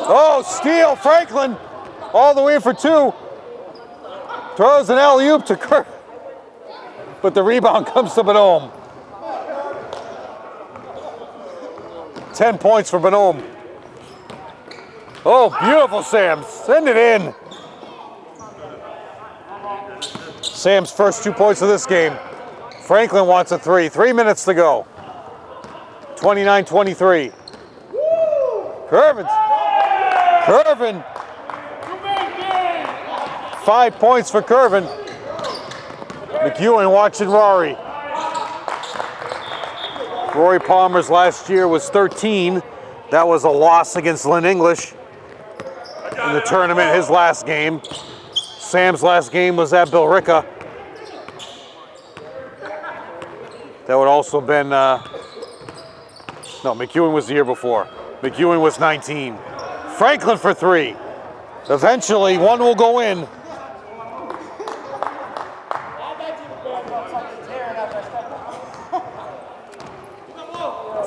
Oh, steal, Franklin. All the way for 2. Throws an alley-oop to Kirk. But the rebound comes to Bonhomme. 10 points for Bonhomme. Oh, beautiful, Sam. Send it in. Sam's first 2 points of this game. Franklin wants a 3. 3 minutes to go. 29-23. Curvin 5 points for Curvin. McEwen watching Rory. Rory Palmer's last year was 13. That was a loss against Lynn English in the tournament, his last game. Sam's last game was at Billerica. That would also been, no, McEwen was the year before. McEwen was 19. Franklin for 3. Eventually, one will go in.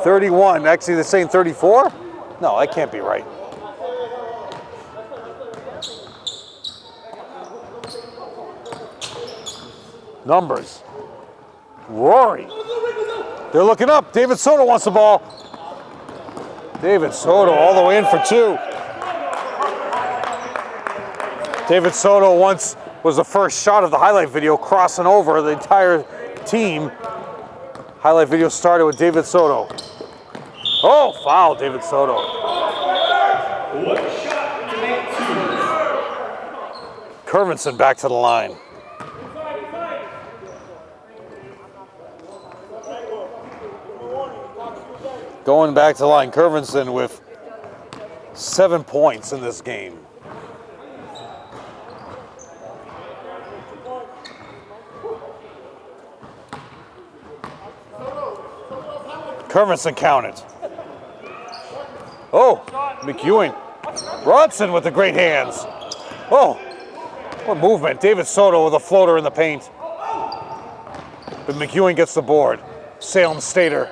$31. Actually, they're saying 34? No, that can't be right. Numbers. Rory. They're looking up. David Soto wants the ball. David Soto all the way in for 2. David Soto once was the first shot of the highlight video, crossing over the entire team. Highlight video started with David Soto. Oh, foul, David Soto. Curvinson back to the line. Going back to the line, Curvinson with 7 points in this game. Curvinson counted. Oh, McEwen. Rodson with the great hands. Oh, what movement. David Soto with a floater in the paint. But McEwen gets the board. Salem Stater.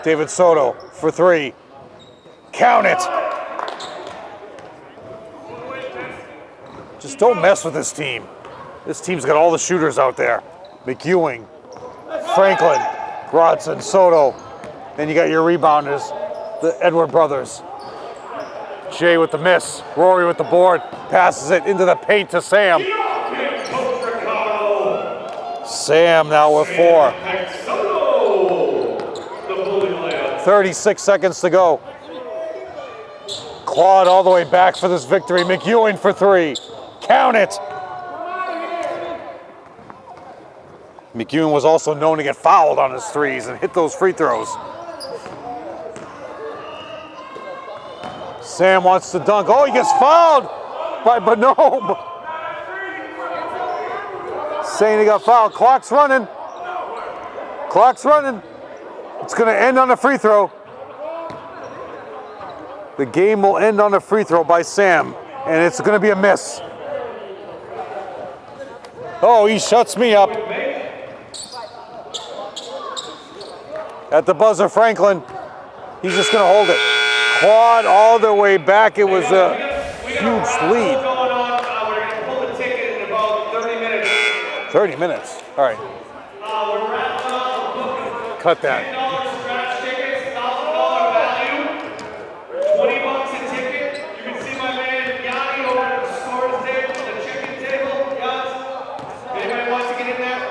David Soto for 3. Count it. Just don't mess with this team. This team's got all the shooters out there. McEwen, Franklin, Rodson, Soto. Then you got your rebounders, the Edward brothers. Jay with the miss. Rory with the board. Passes it into the paint to Sam. Sam now with 4. 36 seconds to go. Clawed all the way back for this victory. McEwen for 3. Count it. McEwen was also known to get fouled on his threes and hit those free throws. Sam wants to dunk. Oh, he gets fouled by Bonhomme. Saying he got fouled. Clock's running. Clock's running. It's going to end on a free throw. The game will end on a free throw by Sam, and it's going to be a miss. Oh, he shuts me up. At the buzzer, Franklin. He's just going to hold it. Clawed all the way back. It was a huge lead. 30 minutes. All right. Cut that. $20 a ticket. You can see my man Yanni over at the stores table, the chicken table. Yes. Anybody wants to get in there?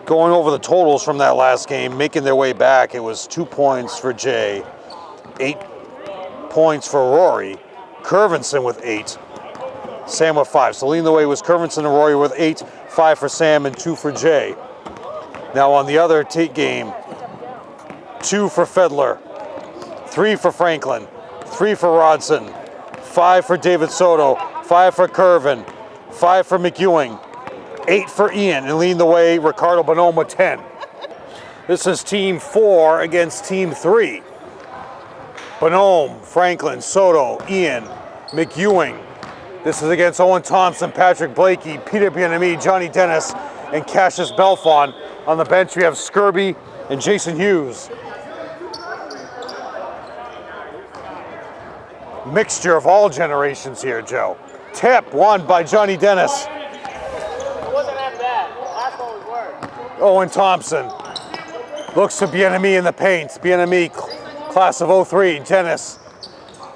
Going over the totals from that last game, making their way back, it was 2 points for Jay, 8 points for Rory, Curvinson with 8, Sam with 5. So leading the way was Curvinson and Rory with 8, 5 for Sam and 2 for Jay. Now on the other game, 2 for Fedler, 3 for Franklin, 3 for Rodson, 5 for David Soto, 5 for Curvin, 5 for McEwen, 8 for Ian, and leading the way, Ricardo Bonhomme with 10. This is team 4 against team 3. Bonhomme, Franklin, Soto, Ian, McEwen. This is against Owen Thompson, Patrick Blakey, Peter Bienemy, Johnny Dennis, and Cassius Belfon. On the bench, we have Skirby and Jason Hughes. Mixture of all generations here, Joe. Tip won by Johnny Dennis. It wasn't that bad. Last one was worse. Owen Thompson looks to Bienemy in the paint. Bienemy, class of 03. Dennis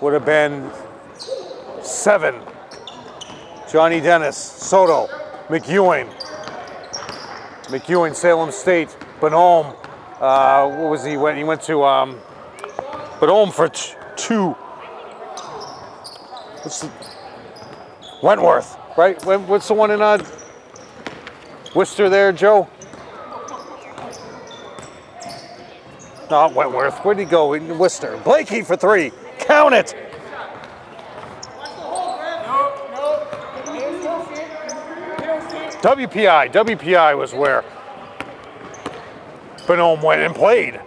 would have been 7. Johnny Dennis, Soto, McEwen. McEwen, Salem State, Bonhomme. What was he? He went to Bonhomme for 2. Wentworth. Right? What's the one in Worcester there, Joe? Not Wentworth. Where'd he go? In Worcester. Blakey for 3. Count it! WPI was where Bonhomme went and played.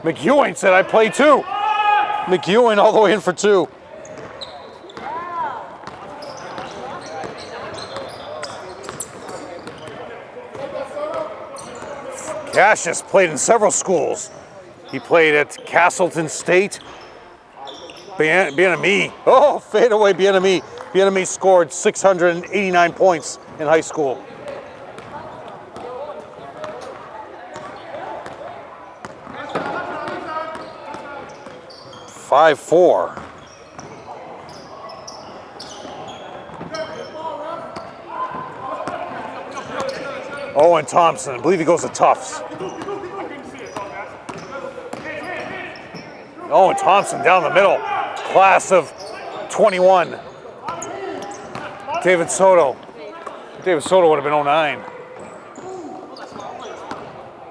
McEwen said, I play too. McEwen all the way in for 2. Cassius played in several schools. He played at Castleton State. Bien-Ami. Oh, fadeaway Bien-Ami. Bien-Ami scored 689 points in high school. (5-4). Owen Thompson, I believe he goes to Tufts. Owen Thompson down the middle, class of 21. David Soto. David Soto would have been 09.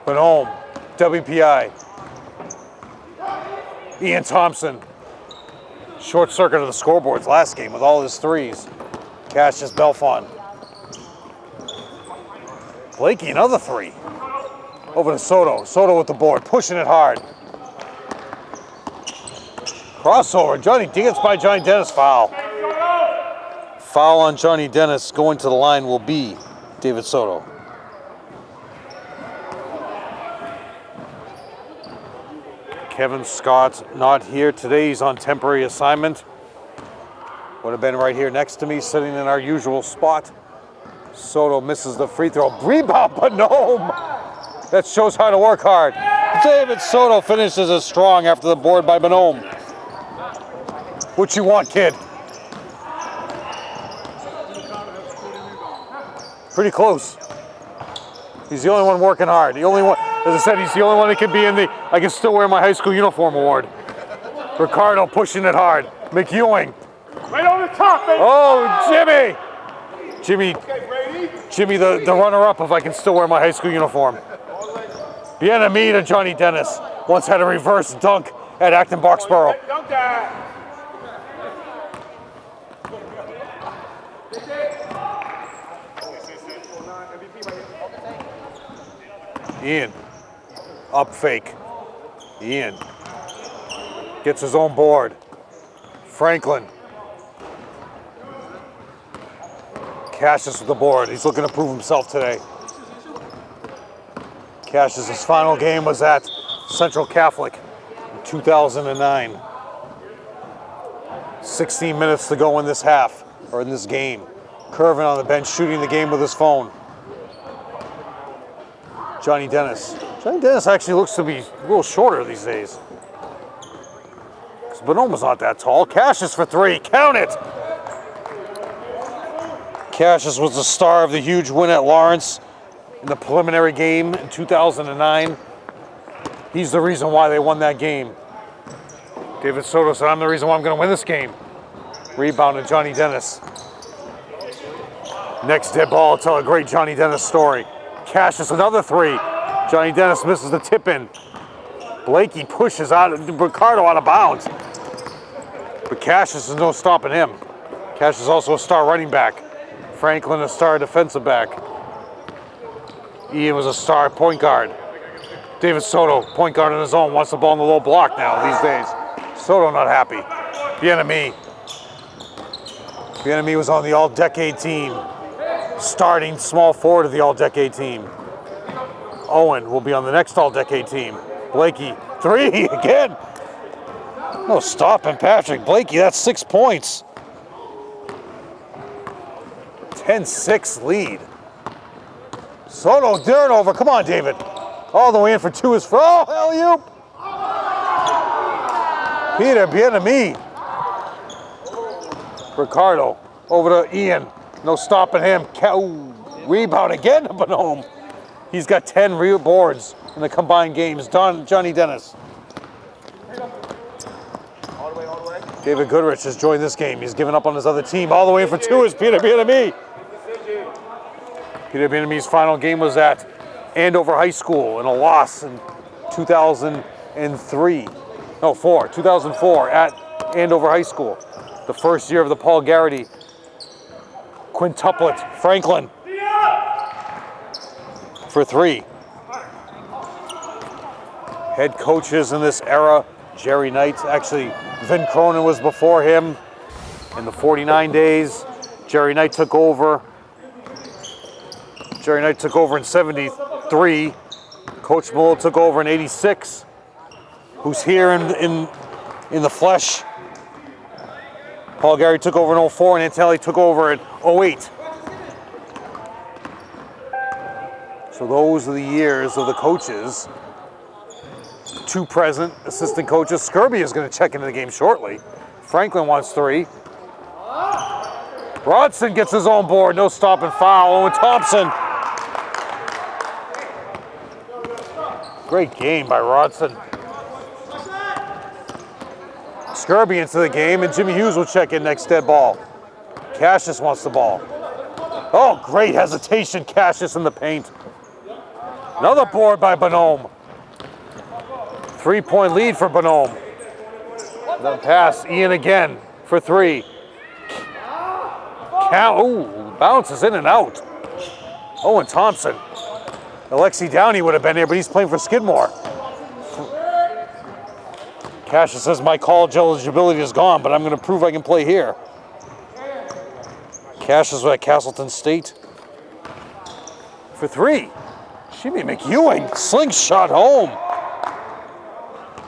Bonhomme, WPI. Ian Thompson. Short circuit of the scoreboards last game with all his 3s. Cassius Belfont. Blakey, another 3. Over to Soto. Soto with the board, pushing it hard. Crossover. Johnny gets by Johnny Dennis. Foul. Foul on Johnny Dennis. Going to the line will be David Soto. Kevin Scott not here today. He's on temporary assignment. Would have been right here next to me, sitting in our usual spot. Soto misses the free throw. Rebound, Bonhomme. That shows how to work hard. David Soto finishes it strong after the board by Bonhomme. What you want, kid? Pretty close. He's the only one working hard. The only one, as I said, he's the only one that can be in the I can still wear my high school uniform award. Ricardo pushing it hard. McEwen. Right on the top, baby. Oh, Jimmy. Jimmy, the runner-up if I can still wear my high school uniform. Bien-Ami to Johnny Dennis. Once had a reverse dunk at Acton Boxborough. Dunk that. Ian, up fake. Ian gets his own board. Franklin. Cassius with the board. He's looking to prove himself today. Cassius' final game was at Central Catholic in 2009. 16 minutes to go in this half, or in this game. Curvin on the bench, shooting the game with his phone. Johnny Dennis. Johnny Dennis actually looks to be a little shorter these days. Because Bonhomme's not that tall. Cassius for 3. Count it! Cassius was the star of the huge win at Lawrence in the preliminary game in 2009. He's the reason why they won that game. David Soto said, I'm the reason why I'm going to win this game. Rebound to Johnny Dennis. Next dead ball, tell a great Johnny Dennis story. Cassius, another 3. Johnny Dennis misses the tip in. Blakey pushes Ricardo out of bounds. But Cassius is no stopping him. Cassius is also a star running back. Franklin, a star defensive back. Ian was a star point guard. David Soto, point guard on his own, wants the ball in the low block now these days. Soto not happy. Bien-Ami. Bien-Ami was on the all-decade team. Starting small forward of the all-decade team. Owen will be on the next all-decade team. Blakey, 3 again. No stopping Patrick Blakey, that's 6 points. 10-6 lead. Soto, turnover, come on David. All the way in for 2 is for, oh, alley-oop. Peter Bien-Ami. Ricardo, over to Ian. No stopping him. Rebound again to Bonhomme. He's got 10 real boards in the combined games. Johnny Dennis. All the way, all the way. David Goodrich has joined this game. He's given up on his other team. All the way in for two is Peter Bienemy. Peter Bienemy's final game was at Andover High School in a loss in 2004 at Andover High School. The first year of the Paul Garrity quintuplet. Franklin for three. Head coaches in this era, Jerry Knight, actually Vin Cronin was before him in the 49 days. Jerry Knight took over. Jerry Knight took over in 73. Coach Muller took over in 86. Who's here in the flesh. Paul Garrity took over in 04 and Antelli took over in 08. So those are the years of the coaches. Two present assistant coaches. Skirby is going to check into the game shortly. Franklin wants three. Rodson gets his own board. No stop and foul. Owen Thompson. Great game by Rodson. Skirby into the game, and Jimmy Hughes will check in next dead ball. Cassius wants the ball. Oh, great hesitation. Cassius in the paint. Another board by Bonhomme. 3-point lead for Bonhomme. The pass, Ian again for three. Ooh, bounces in and out. Owen Thompson. Alexi Downey would have been here, but he's playing for Skidmore. Cassius says my college eligibility is gone, but I'm going to prove I can play here. Cassius was at Castleton State for three. Jimmy McEwing, slingshot home.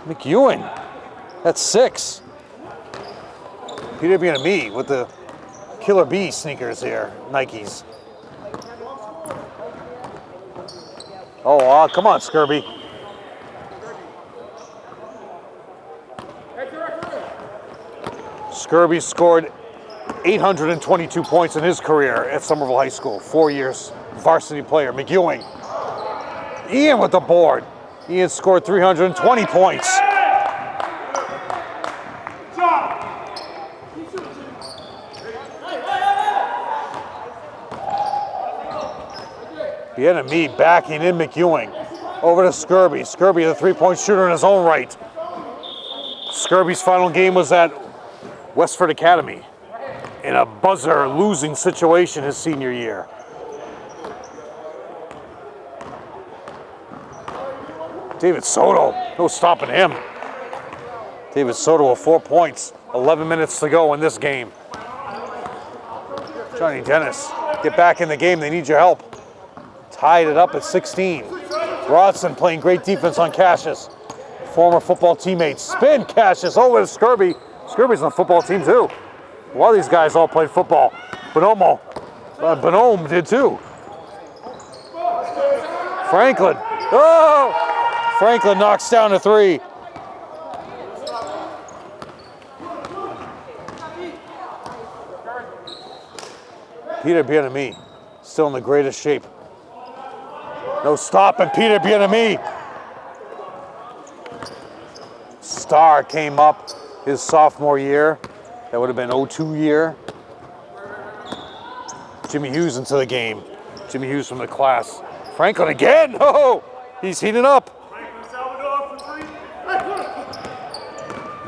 McEwing, that's 6. Peter Bienemy with the Killer Bee sneakers here, Nikes. Oh, come on, Skirby. Skirby scored 822 points in his career at Somerville High School. 4 years, varsity player. McEwing. Ian with the board. Ian scored 320 points. Bienemy backing in McEwing. Over to Skirby. Skirby, the 3-point shooter in his own right. Skirby's final game was at Westford Academy in a buzzer losing situation his senior year. David Soto, no stopping him. David Soto with 4 points, 11 minutes to go in this game. Johnny Dennis, get back in the game, they need your help. Tied it up at 16. Rodson playing great defense on Cassius. Former football teammates. Spin Cassius over to Skirby. Skirby's on the football team too. A lot of these guys all played football. Bonhomme did too. Franklin. Oh! Franklin knocks down a 3. Peter Bienemy still in the greatest shape. No stopping Peter Bienemy. Starr came up his sophomore year. That would have been 02 year. Jimmy Hughes into the game. Jimmy Hughes from the class. Franklin again. Oh, he's heating up.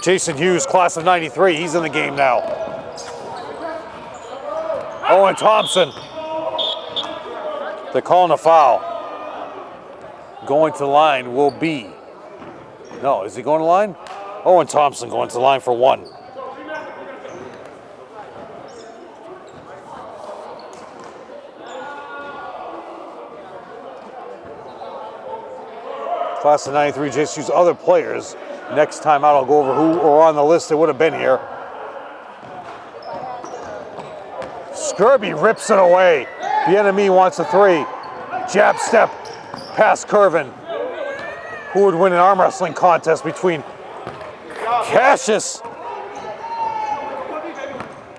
Jason Hughes, class of 93. He's in the game now. Owen Thompson. They're calling a foul. Going to the line will be. No, is he going to the line? Owen Thompson going to the line for 1. Class of 93, just use other players. Next time out, I'll go over who are on the list that would have been here. Skirby rips it away. Bienemy wants a 3. Jab step, past Curvin. Who would win an arm wrestling contest between Cassius?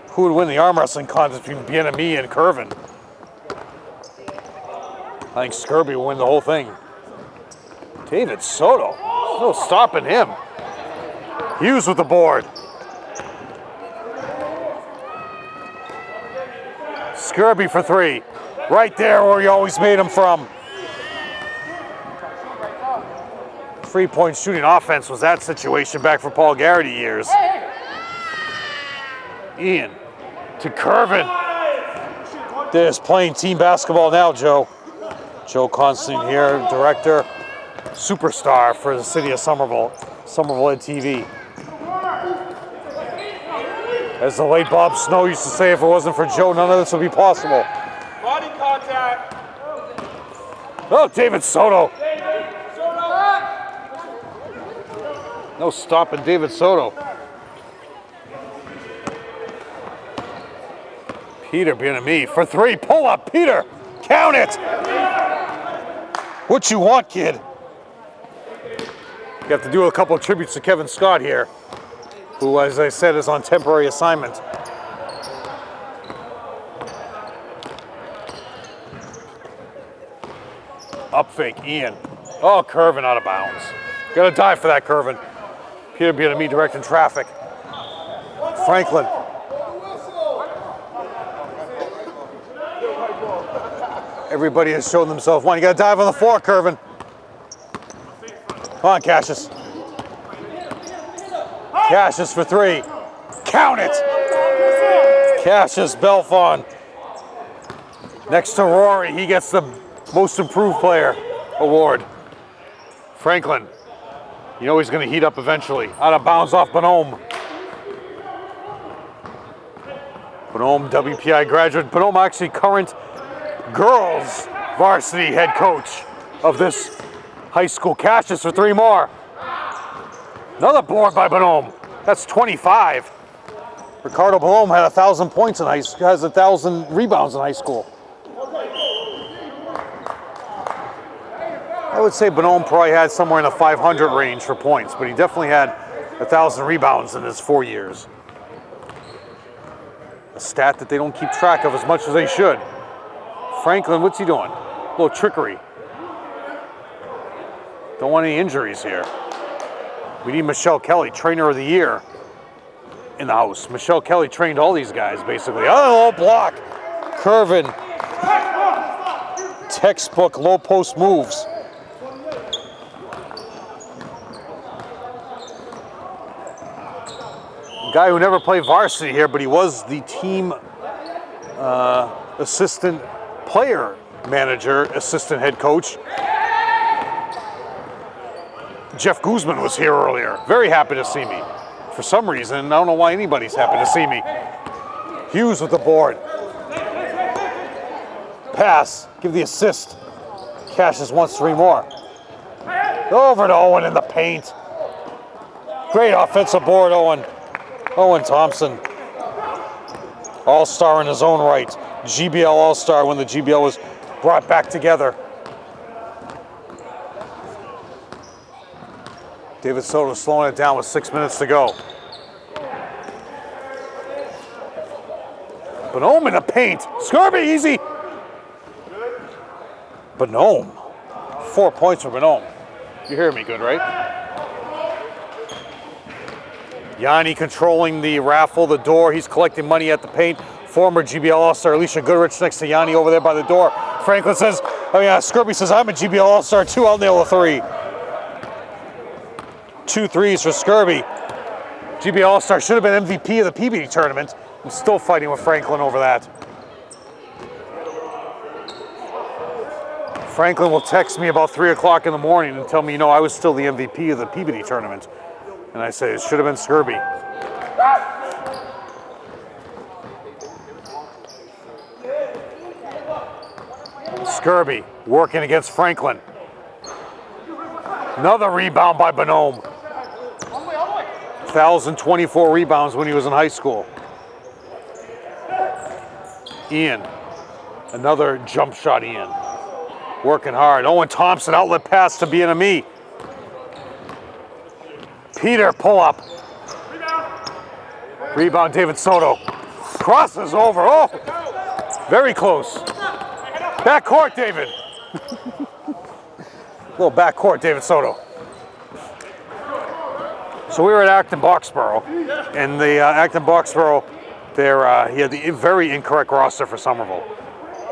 Who would win the arm wrestling contest between Bienemy and Curvin? I think Skirby will win the whole thing. David Soto, no stopping him. Hughes with the board. Skirby for three. Right there where he always made him from. 3-point shooting offense was that situation back for Paul Garrity years. Ian to Curvin. They're just playing team basketball now, Joe. Joe Constantine here, director, superstar for the city of Somerville, Somerville Ed TV. As the late Bob Snow used to say, if it wasn't for Joe, none of this would be possible. Body contact. Oh, David Soto. No stopping David Soto. Peter Bien-Ami for three. Pull up, Peter. Count it. What you want, kid? You have to do a couple of tributes to Kevin Scott here, who, as I said, is on temporary assignment. Up fake, Ian. Oh, Curvin out of bounds. Gotta dive for that, Curvin. Peter Bien-Ami directing traffic. Franklin. Everybody has shown themselves one. You gotta dive on the floor, Curvin. Come on, Cassius. Cassius for three. Count it! Cassius Belfon. Next to Rory, he gets the Most Improved Player award. Franklin. You know he's going to heat up eventually. Out of bounds off Bonhomme. Bonhomme, WPI graduate. Bonhomme actually current girls varsity head coach of this high school. Cassius for three more. Another board by Bonhomme. That's 25. Ricardo Bonhomme had 1,000 points in high school, has 1,000 rebounds in high school. I would say Bonhomme probably had somewhere in the 500 range for points, but he definitely had 1,000 rebounds in his 4 years. A stat that they don't keep track of as much as they should. Franklin, what's he doing? A little trickery. Don't want any injuries here. We need Michelle Kelly, trainer of the year, in the house. Michelle Kelly trained all these guys, basically. Oh, low block. Curvin. Textbook low post moves. Guy who never played varsity here, but he was the team assistant player manager, assistant head coach. Jeff Guzman was here earlier. Very happy to see me. For some reason, I don't know why anybody's happy to see me. Hughes with the board. Pass, give the assist. Cassius wants three more. Over to Owen in the paint. Great offensive board, Owen. Owen Thompson. All-star in his own right. GBL All-Star when the GBL was brought back together. David Soto slowing it down with 6 minutes to go. Bonhomme in the paint. Skirby, easy. Bonhomme. 4 points for Bonhomme. You hear me good, right? Yanni controlling the raffle, the door. He's collecting money at the paint. Former GBL All-Star Alicia Goodrich next to Yanni over there by the door. Franklin says, oh yeah, Skirby says, I'm a GBL All-Star too. I'll nail a three. 2 threes for Skirby. GBL All-Star should have been MVP of the PBD tournament. I'm still fighting with Franklin over that. Franklin will text me about 3 o'clock in the morning and tell me, you know, I was still the MVP of the PBD tournament. And I say, it should have been Skirby. Skirby working against Franklin. Another rebound by Bonhomme. 1,024 rebounds when he was in high school. Ian. Another jump shot, Ian. Working hard. Owen Thompson, outlet pass to Bien-Ami. Peter, pull up. Rebound, David Soto. Crosses over. Oh, very close. Backcourt, David. Little backcourt, David Soto. So we were at Acton Boxborough, and the Acton Boxborough He had the very incorrect roster for Somerville.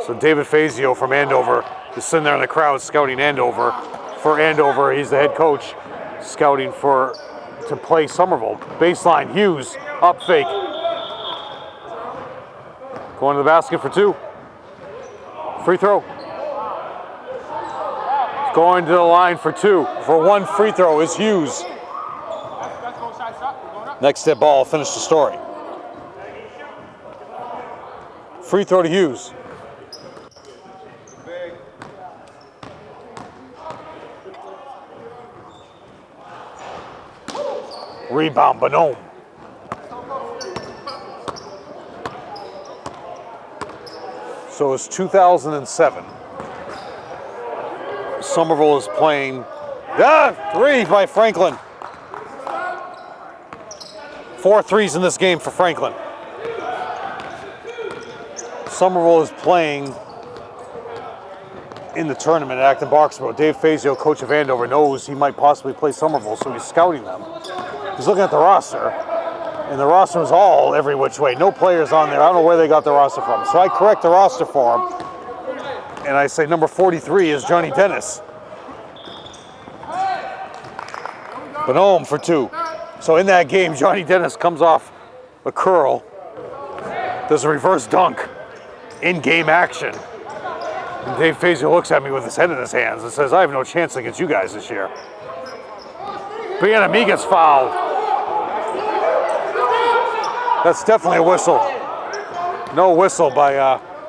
So David Fazio from Andover is sitting there in the crowd scouting Andover. For Andover, he's the head coach, scouting to play Somerville. Baseline, Hughes, up fake. Going to the basket for 2. Free throw. Going to the line for 2. For 1 free throw is Hughes. Next step ball, finish the story. Free throw to Hughes. Rebound, Bonhomme. So it's 2007. Somerville is playing. 3 by Franklin. 4 threes in this game for Franklin. Somerville is playing in the tournament at Acton Boxborough. Dave Fazio, coach of Andover, knows he might possibly play Somerville, so he's scouting them. He's looking at the roster, and the roster is all every which way. No players on there. I don't know where they got the roster from. So I correct the roster for him, and I say number 43 is Johnny Dennis. Bonhomme for 2. So in that game, Johnny Dennis comes off a curl, does a reverse dunk, in-game action. And Dave Fazio looks at me with his head in his hands and says, I have no chance against you guys this year. Bianami gets fouled. That's definitely a whistle. No whistle by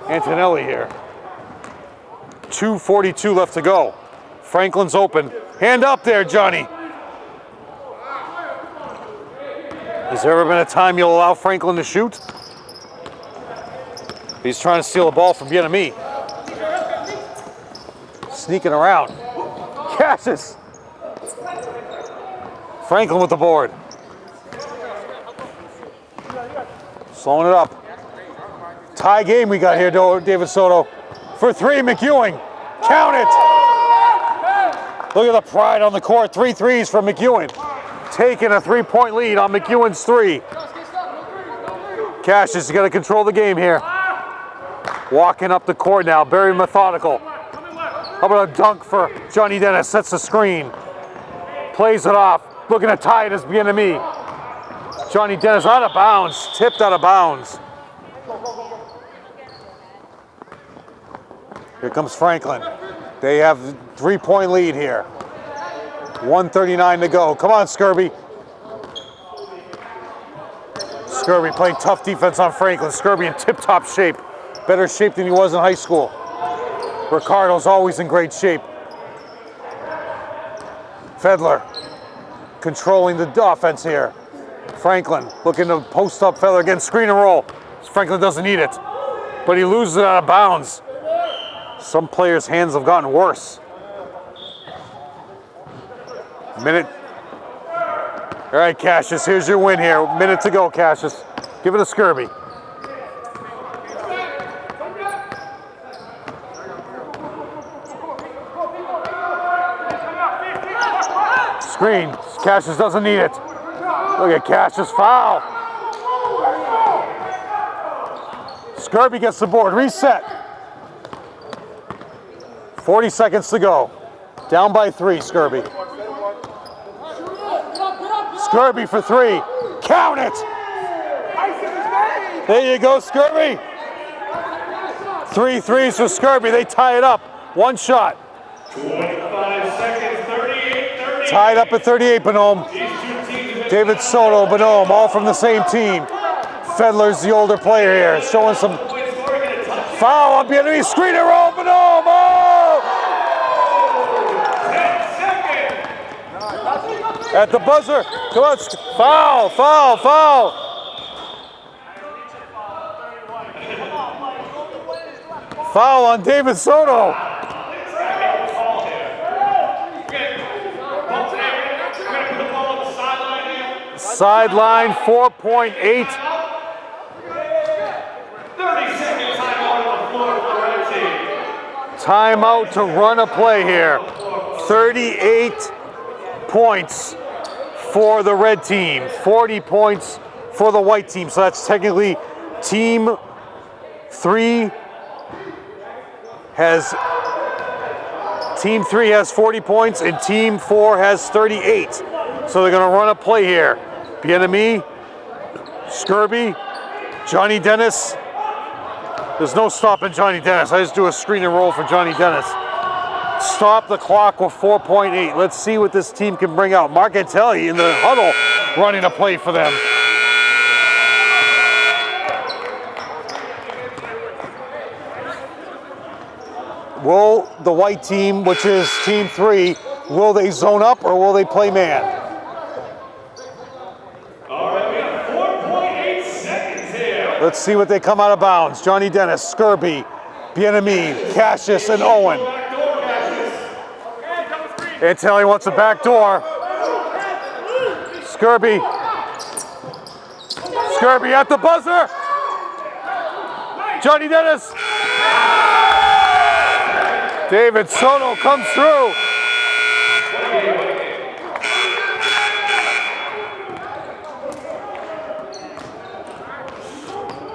Antonelli here. 2:42 left to go. Franklin's open. Hand up there, Johnny. Has there ever been a time you'll allow Franklin to shoot? He's trying to steal a ball from Bianami. Sneaking around. Cassius. Franklin with the board. Slowing it up. Tie game we got here, David Soto. For 3, McEwing. Count it. Look at the pride on the court. 3 threes from McEwing. Taking a 3-point lead on McEwen's 3. Cassius, you got to control the game here. Walking up the court now, very methodical. How about a dunk for Johnny Dennis? Sets the screen. Plays it off. Looking to tie it as Bianami. Johnny Dennis out of bounds. Tipped out of bounds. Here comes Franklin. They have a 3-point lead here. 1:39 to go. Come on, Skirby. Skirby playing tough defense on Franklin. Skirby in tip-top shape. Better shape than he was in high school. Ricardo's always in great shape. Fedler controlling the offense here. Franklin looking to post up Fedler again, screen and roll. Franklin doesn't need it, but he loses it out of bounds. Some players' hands have gotten worse. Minute. All right, Cassius, here's your win here. Minute to go, Cassius. Give it to Skirby. Screen. Cassius doesn't need it. Look at Cassius, foul. Skirby gets the board. Reset. 40 seconds to go. Down by 3, Skirby. Skirby for 3. Count it. There you go, Skirby. 3 threes for Skirby. They tie it up. 1 shot. 25 seconds, 38-30. Tied up at 38, Bonhomme. David Soto, Bonhomme, all from the same team. Fedler's the older player here, showing some foul on Bianami. Screen and roll, Bonhomme. Oh! 10 seconds. At the buzzer. Come on. Foul, foul, foul. Foul on David Soto. Sideline, 4.8. 30-second timeout on the floor for the red team. Timeout to run a play here. 38 points for the red team, 40 points for the white team. So that's technically Team 3 has 40 points and Team 4 has 38. So they're gonna run a play here. Bien-Aimé, Skirby, Johnny Dennis. There's no stopping Johnny Dennis. I just do a screen and roll for Johnny Dennis. Stop the clock with 4.8. Let's see what this team can bring out. Mark Antelli in the huddle running a play for them. Will the white team, which is Team 3, will they zone up or will they play man? All right, we have 4.8 seconds here. Let's see what they come out of bounds. Johnny Dennis, Skirby, Bien-Aimé, Cassius, and Owen. Antelli wants a back door. Skirby. Skirby at the buzzer. Johnny Dennis. David Soto comes through.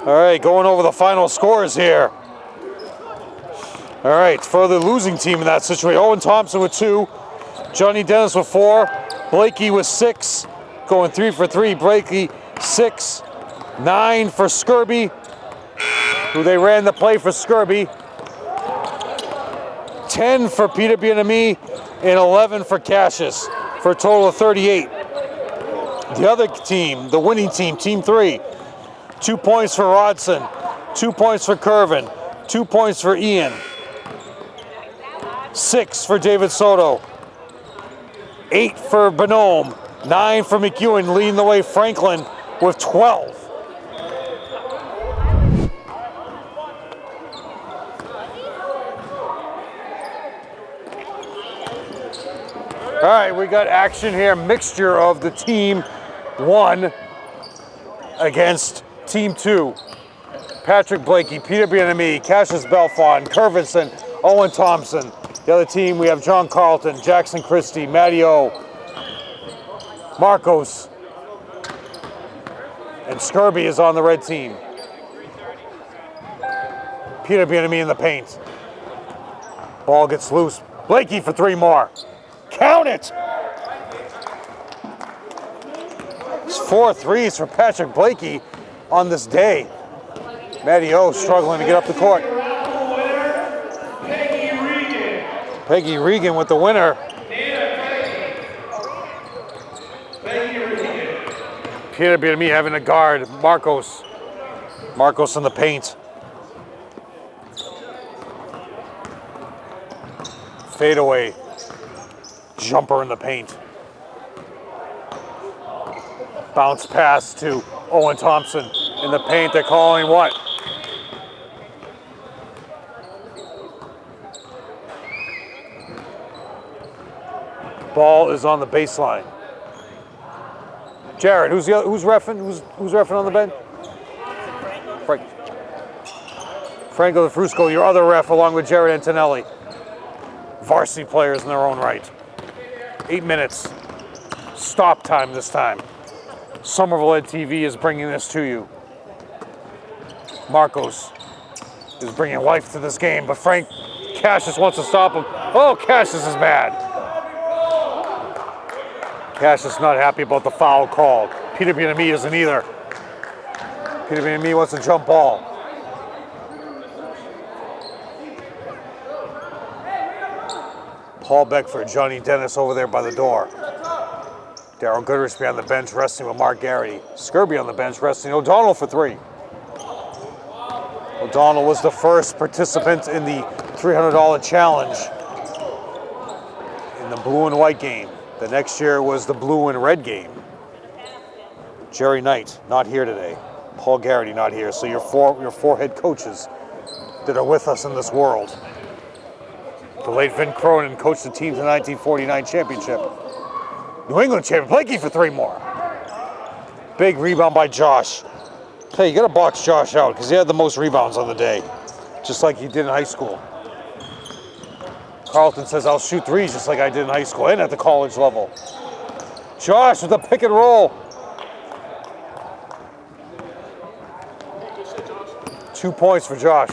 All right, going over the final scores here. All right, for the losing team in that situation, Owen Thompson with 2, Johnny Dennis with 4, Blakey with 6, going 3 for 3. Blakey 6, 9 for Skirby, who they ran the play for Skirby. 10 for Peter Bien-Aimé and 11 for Cassius for a total of 38. The other team, the winning team, Team 3, 2 points for Rodson, 2 points for Curvin, 2 points for Ian, 6 for David Soto, 8 for Bonhomme, 9 for McEwen, leading the way Franklin with 12. All right, we got action here, mixture of the Team 1 against Team 2. Patrick Blakey, Peter Bien-Aimé, Cassius Belfon, Curvinson, Owen Thompson. The other team, we have John Carlton, Jackson Christie, Matty O, Marcos, and Skirby is on the red team. Peter Bien-Aimé in the paint. Ball gets loose. Blakey for 3 more. Count it! It's 4 threes for Patrick Blakey on this day. Matty O struggling to get up the court. Peggy Regan with the winner. Peter Bien-Aimé having a guard. Marcos in the paint. Fadeaway. Jumper in the paint. Bounce pass to Owen Thompson in the paint. They're calling what? Ball is on the baseline. Jared, who's reffing? Who's reffing on the bench? Franco DeFrusco, your other ref, along with Jared Antonelli. Varsity players in their own right. 8 minutes. Stop time this time. Somerville Ed TV is bringing this to you. Marcos is bringing life to this game, but Frank Cassius wants to stop him. Oh, Cassius is mad. Cassius not happy about the foul call. Peter Bien-Aimé isn't either. Peter Bien-Aimé wants a jump ball. Paul Beckford, Johnny Dennis over there by the door. Darryl Goodrich behind the bench resting with Mark Garrity. Skirby on the bench resting O'Donnell for 3. O'Donnell was the first participant in the $300 challenge in the blue and white game. The next year was the blue and red game. Jerry Knight, not here today. Paul Garrity, not here. So your four head coaches that are with us in this world. The late Vin Cronin coached the team to the 1949 championship. New England champion, Blakey for 3 more. Big rebound by Josh. Hey, you gotta box Josh out because he had the most rebounds on the day, just like he did in high school. Carlton says, I'll shoot 3s just like I did in high school and at the college level. Josh with the pick and roll. 2 points for Josh.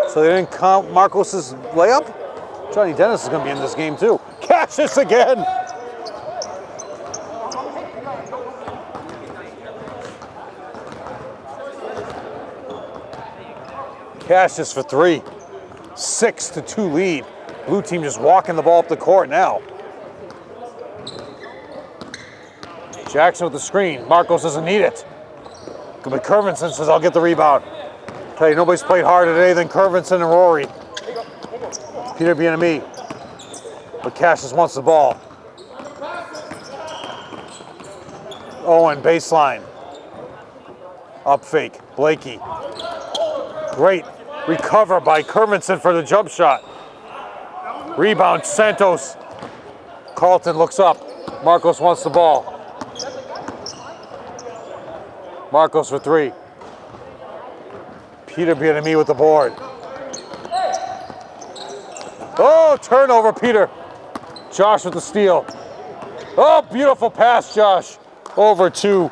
So they didn't count Marcos's layup? Johnny Dennis is going to be in this game too. Cassius again! Cassius for 3. 6-2 lead. Blue team just walking the ball up the court now. Jackson with the screen. Marcos doesn't need it. But Curvinson says, I'll get the rebound. Tell you, nobody's played harder today than Curvinson and Rory. Peter Bien-Aimé. But Cassius wants the ball. Owen, baseline. Up fake. Blakey. Great recover by Curvinson for the jump shot. Rebound, Santos. Carlton looks up. Marcos wants the ball. Marcos for 3. Peter Bien-Aimé with the board. Oh, turnover, Peter. Josh with the steal. Oh, beautiful pass, Josh. Over to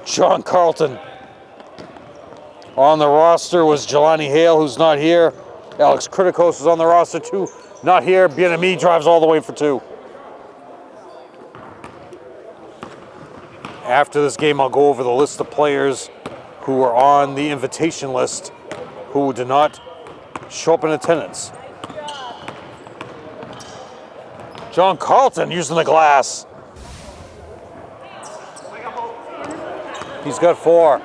John Carlton. On the roster was Jelani Hale, who's not here. Alex Kritikos is on the roster too. Not here. Bien-Aimé drives all the way for 2. After this game, I'll go over the list of players who were on the invitation list who did not show up in attendance. John Carlton using the glass. He's got 4.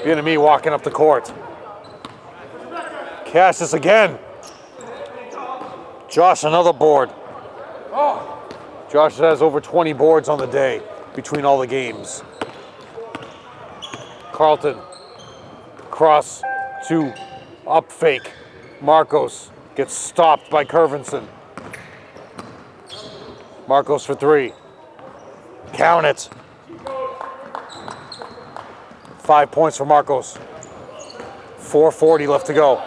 Bien-Aimé walking up the court. Cassius again. Josh, another board. Josh has over 20 boards on the day between all the games. Carlton, cross to up fake. Marcos gets stopped by Curvinson. Marcos for 3. Count it. 5 points for Marcos. 4:40 left to go.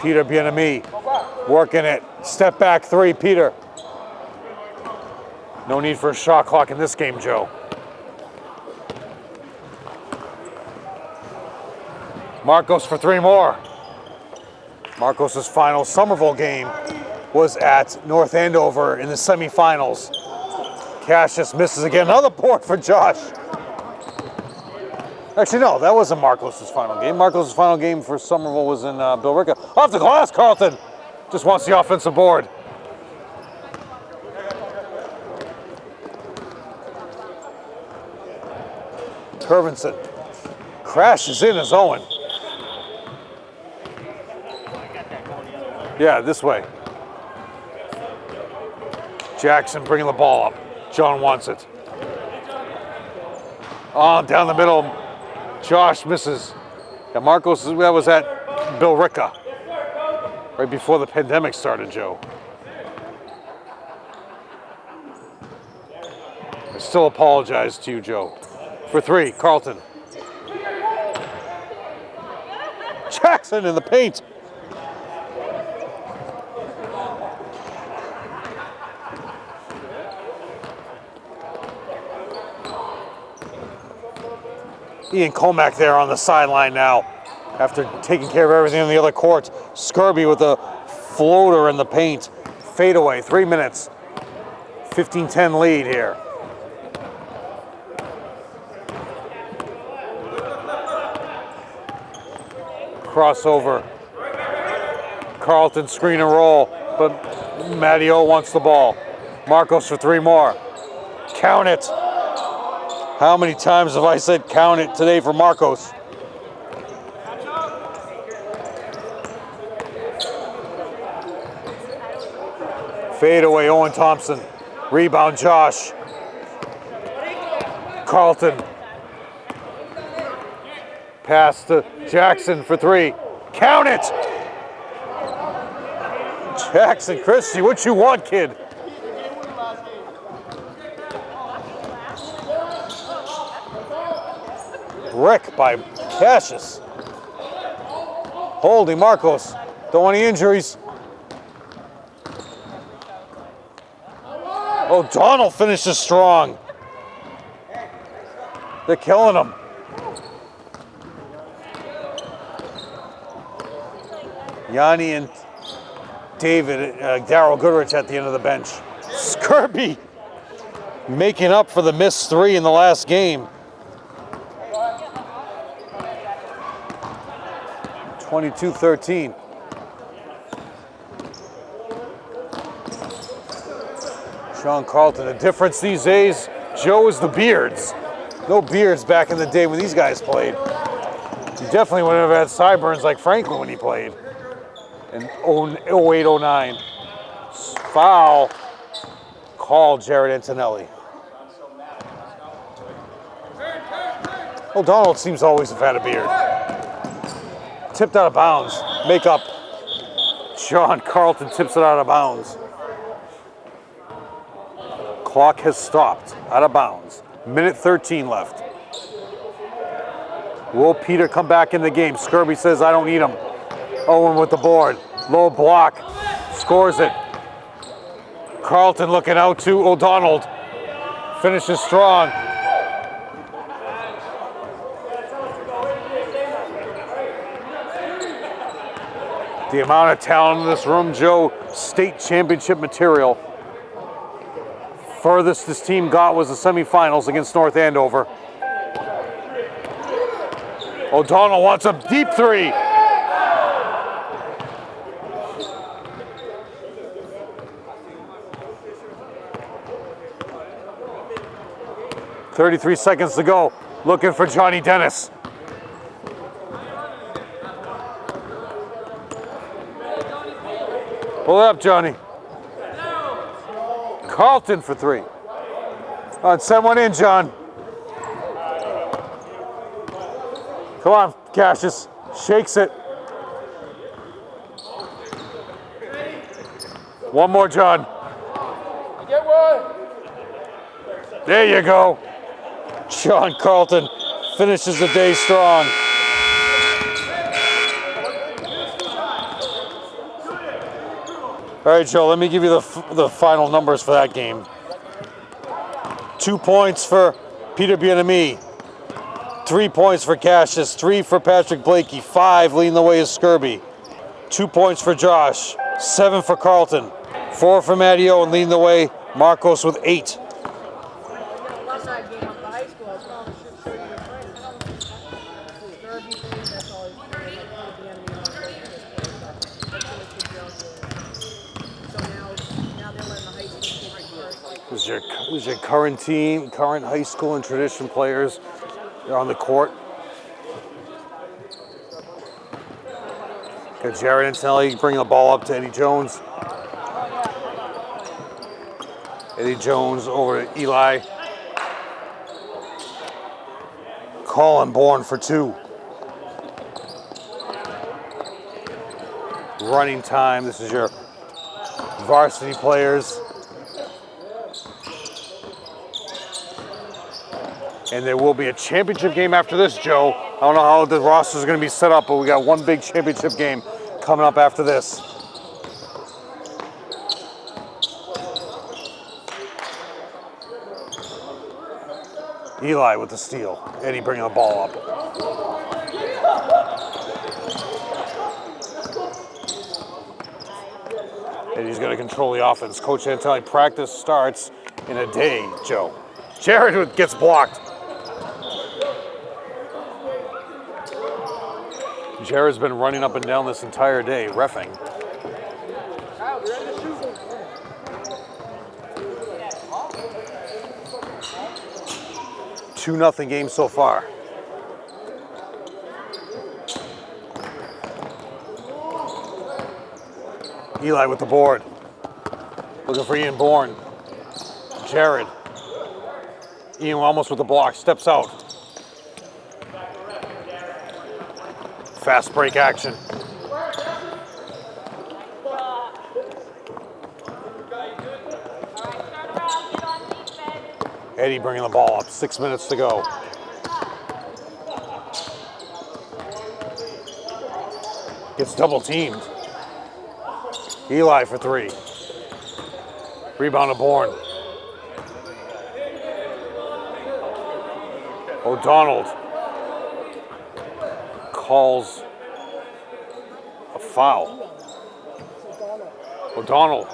Peter Bien-Aimé working it. Step back 3, Peter. No need for a shot clock in this game, Joe. Marcos for 3 more. Marcos' final Somerville game was at North Andover in the semifinals. Cassius misses again. Another board for Josh. Actually, no, that wasn't Marcos' final game. Marcos' final game for Somerville was in Bill Ricca. Off the glass, Carlton. Just wants the offensive board. Curvinson crashes in as Owen. Yeah, this way. Jackson bringing the ball up. John wants it. Oh, down the middle. Josh misses. Yeah, Marcos, that was at Bill Ricca. Right before the pandemic started, Joe. I still apologize to you, Joe. For 3, Carlton. Jackson in the paint. Ian Comack there on the sideline now after taking care of everything on the other court. Skirby with a floater in the paint. Fadeaway, 3 minutes. 15-10 lead here. Crossover. Carlton screen and roll, but Matteo wants the ball. Marcos for 3 more. Count it. How many times have I said count it today for Marcos? Fade away, Owen Thompson. Rebound, Josh. Carlton. Pass to Jackson for 3. Count it! Jackson Christie, what you want, kid? Brick by Cassius. Holding Marcos. Don't want any injuries. O'Donnell finishes strong. They're killing him. Yanni and David, Darryl Goodrich at the end of the bench. Skirby making up for the missed 3 in the last game. 22-13. Sean Carlton, the difference these days, Joe, is the beards. No beards back in the day when these guys played. You definitely wouldn't have had sideburns like Franklin when he played in 08-09. Foul called Jared Antonelli. O'Donnell seems to always have had a beard. Tipped out of bounds. Make up. Sean Carlton tips it out of bounds. Clock has stopped. Out of bounds. Minute 13 left. Will Peter come back in the game? Skirby says, I don't need him. Owen with the board. Low block. Scores it. Carlton looking out to O'Donnell. Finishes strong. The amount of talent in this room, Joe, state championship material. Furthest this team got was the semifinals against North Andover. O'Donnell wants a deep 3. .33 seconds to go. Looking for Johnny Dennis. Pull it up, Johnny. Carlton for 3. Send one in, John. Come on, Cassius. Shakes it. One more, John. Get one. There you go. Sean Carlton finishes the day strong. All right, Joe, let me give you the final numbers for that game. 2 points for Peter Bienemy. 3 points for Cassius. 3 for Patrick Blakey. 5 leading the way is Skirby. 2 points for Josh. 7 for Carlton. 4 for Matteo, and leading the way, Marcos with 8. Who's your current team, current high school and tradition players? They're on the court. Got Jared Antonelli bringing the ball up to Eddie Jones. Eddie Jones over to Eli. Colin Bourne for 2. Running time. This is your varsity players. And there will be a championship game after this, Joe. I don't know how the roster is going to be set up, but we got one big championship game coming up after this. Eli with the steal. Eddie bringing the ball up. Eddie's going to control the offense. Coach Antonelli, practice starts in a day, Joe. Jared gets blocked. Jared's been running up and down this entire day, reffing. 2-0 game so far. Eli with the board. Looking for Ian Bourne. Jared. Ian almost with the block, steps out. Fast break action. Eddie bringing the ball up, 6 minutes to go. Gets double teamed. Eli for 3. Rebound to Bourne. O'Donnell calls a foul. O'Donnell.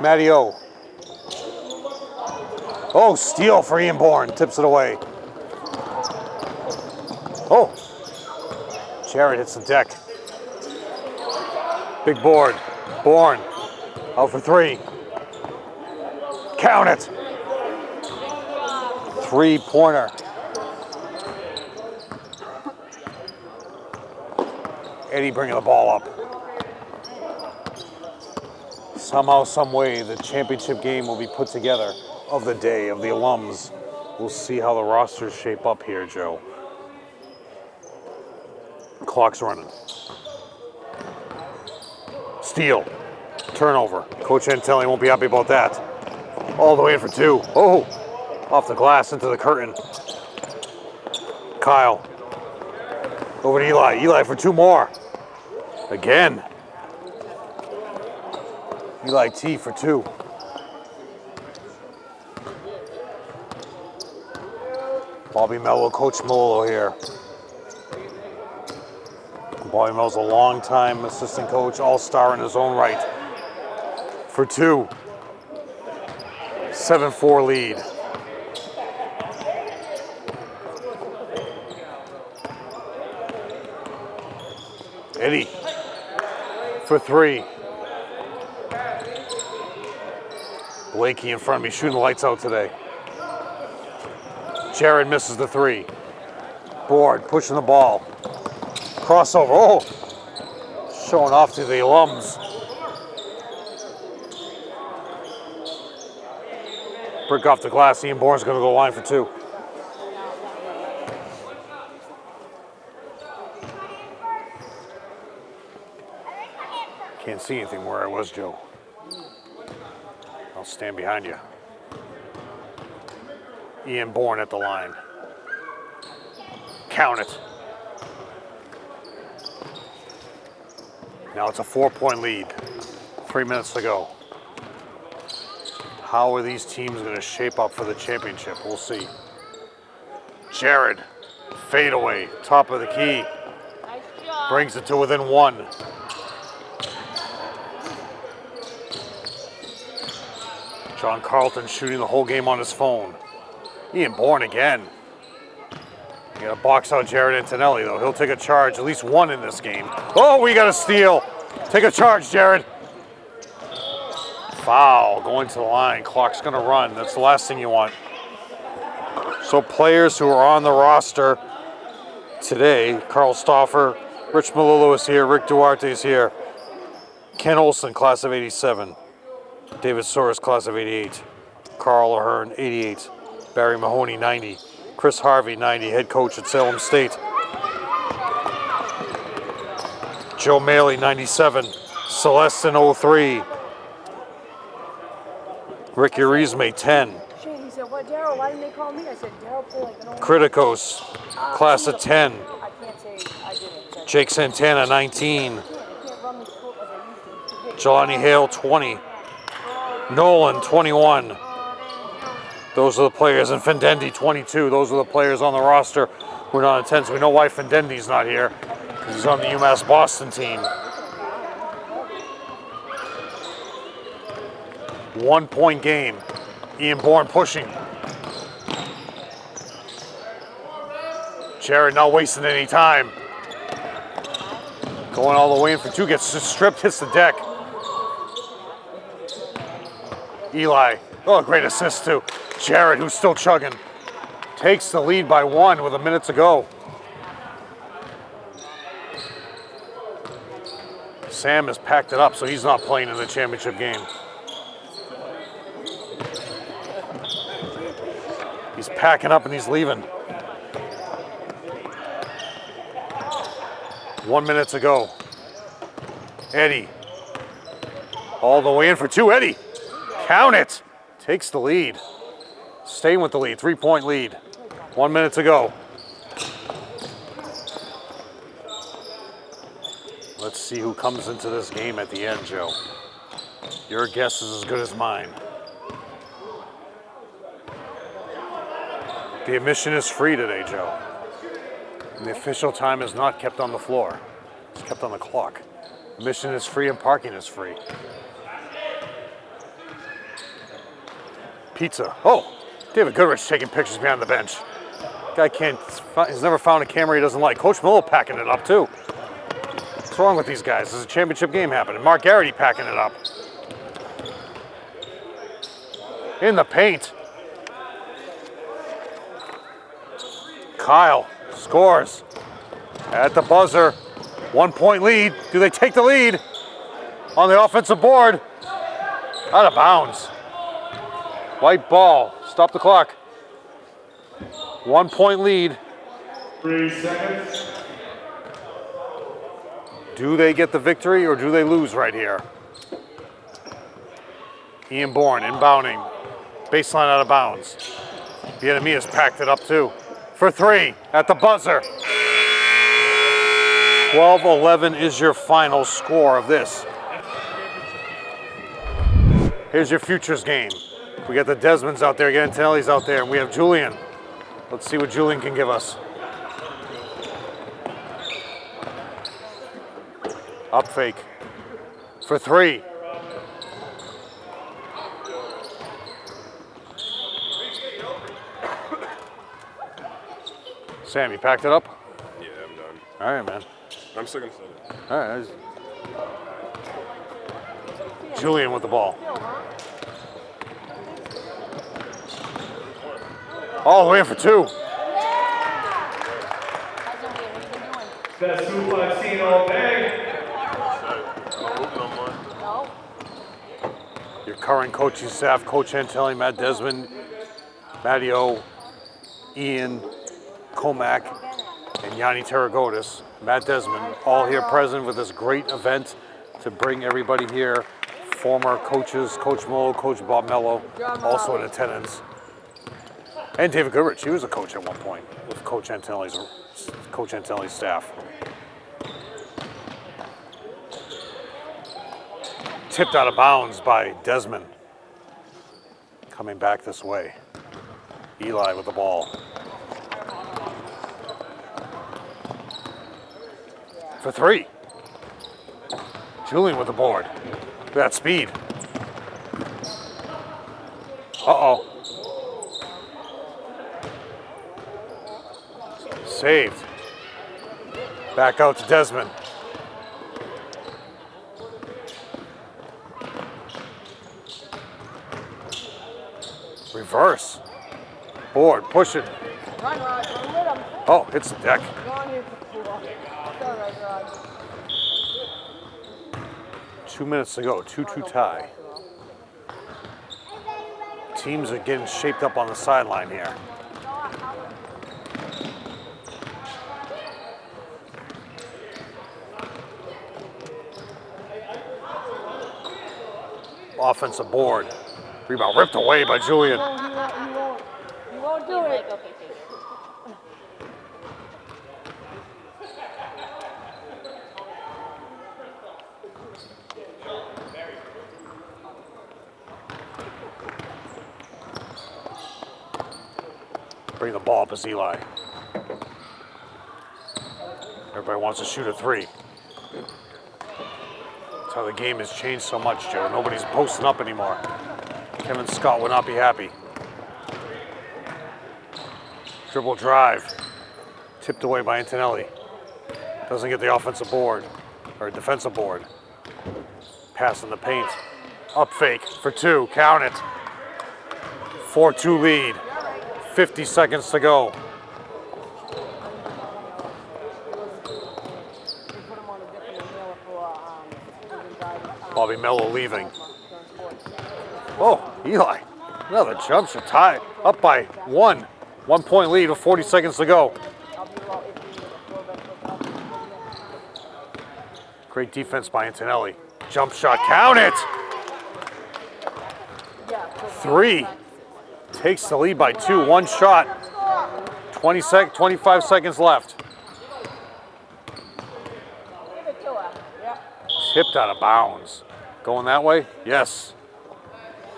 Matty O. Oh, steal for Ian Bourne. Tips it away. Oh. Jared hits the deck. Big board. Bourne. Out for three. Count it. Three-pointer. Eddie bringing the ball up. Somehow, some way, the championship game will be put together of the day, of the alums. We'll see how the rosters shape up here, Joe. Clock's running. Steal. Turnover. Coach Antelli won't be happy about that. All the way in for two. Oh, off the glass into the curtain. Kyle. Over to Eli. Eli for two more. Again. Eli T for two. Bobby Mello, Coach Mello here. Bobby Mello's a long-time assistant coach, all-star in his own right. For two. 7-4 lead. Eddie for three. Blakey in front of me shooting the lights out today. Jared misses the three. Board pushing the ball. Crossover. Oh! Showing off to the alums. Brick off the glass. Ian Bourne's going to go line for two. Can't see anything where I was, Joe. I'll stand behind you. Ian Bourne at the line. Count it. Now it's a 4-point lead. 3 minutes to go. How are these teams going to shape up for the championship? We'll see. Jared, fade away, top of the key. Brings it to within one. John Carlton shooting the whole game on his phone. Ian Bourne again. You got to box out Jared Antonelli, though. He'll take a charge, at least one in this game. Oh, we got a steal. Take a charge, Jared. Foul, going to the line. Clock's going to run. That's the last thing you want. So players who are on the roster today, Carl Stauffer, Rich Malillo is here, Rick Duarte is here. Ken Olson, class of 87. David Soros, class of 88. Carl Ahern, 88. Barry Mahoney, 90. Chris Harvey, 90, head coach at Salem State. Joe Maley, 97. Celestin, 03. Ricky Reesme, 10. Shane, he said, what, Daryl? Why didn't they call me? I said, Daryl played like an old... Criticos, class of 10. I can't say I didn't. Jake Santana, 19. I can't run the court like I used to. Jelani Hale, 20. Nolan, 21. Those are the players. And Fendendi, 22. Those are the players on the roster who are not in attendance. We know why Fendendi's not here, because he's on the UMass Boston team. 1 point game. Ian Bourne pushing. Jared not wasting any time. Going all the way in for two, gets stripped, hits the deck. Eli, oh, great assist too. Jared, who's still chugging, takes the lead by one with a minute to go. Sam has packed it up, so he's not playing in the championship game. He's packing up and he's leaving. 1 minute to go. Eddie. All the way in for two. Eddie. Count it. Takes the lead. Staying with the lead. 3 point lead. 1 minute to go. Let's see who comes into this game at the end, Joe. Your guess is as good as mine. The admission is free today, Joe. And the official time is not kept on the floor. It's kept on the clock. Admission is free and parking is free. Pizza. Oh, David Goodrich taking pictures behind the bench. Guy he's never found a camera he doesn't like. Coach Miller packing it up too. What's wrong with these guys? There's a championship game happening. Mark Garrity packing it up. In the paint. Kyle scores at the buzzer. 1 point lead. Do they take the lead on the offensive board? Out of bounds. White ball. Stop the clock. 1 point lead. 3 seconds. Do they get the victory or do they lose right here? Ian Bourne inbounding. Baseline out of bounds. The enemy has packed it up too. For three at the buzzer. 12-11 is your final score of this. Here's your futures game. We got the Desmonds out there, again, Antonelli's out there, and we have Julian. Let's see what Julian can give us. Up fake. For three. Sam, you packed it up? Yeah, I'm done. All right, man. I'm still gonna set it. All right. Julian with the ball. All the way in for two. Best hoop I've seen all day. Your current coaching staff, Coach Antelli, Matt Desmond, Matteo, Ian, Comac, and Yanni Terragotis, Matt Desmond, all here present with this great event to bring everybody here. Former coaches, Coach Mo, Coach Bob Mello, also in attendance. And David Goodrich, he was a coach at one point with Coach Antelli's staff. Tipped out of bounds by Desmond. Coming back this way. Eli with the ball. For three. Julian with the board. Look at that speed. Uh-oh. Saved. Back out to Desmond. Reverse. Board, push it. Run, Rod, run with him. Oh, hits the deck. Go on here. All right, Rod. 2 minutes to go, 2-2 tie. Teams are getting shaped up on the sideline here. Offensive board. Rebound ripped away by Julian. He won't do it. Bring the ball up as Eli. Everybody wants to shoot a three. That's how the game has changed so much, Joe. Nobody's posting up anymore. Kevin Scott would not be happy. Dribble drive. Tipped away by Antonelli. Doesn't get the offensive board, or defensive board. Pass in the paint. Up fake for two, count it. 4-2 lead. 50 seconds to go. Bobby Mello leaving. Oh, Eli. Another jump shot. Tie up by one. 1 point lead with 40 seconds to go. Great defense by Antonelli. Jump shot. Count it. Three. Takes the lead by two. One shot. 25 seconds left. Tipped out of bounds. Going that way? Yes.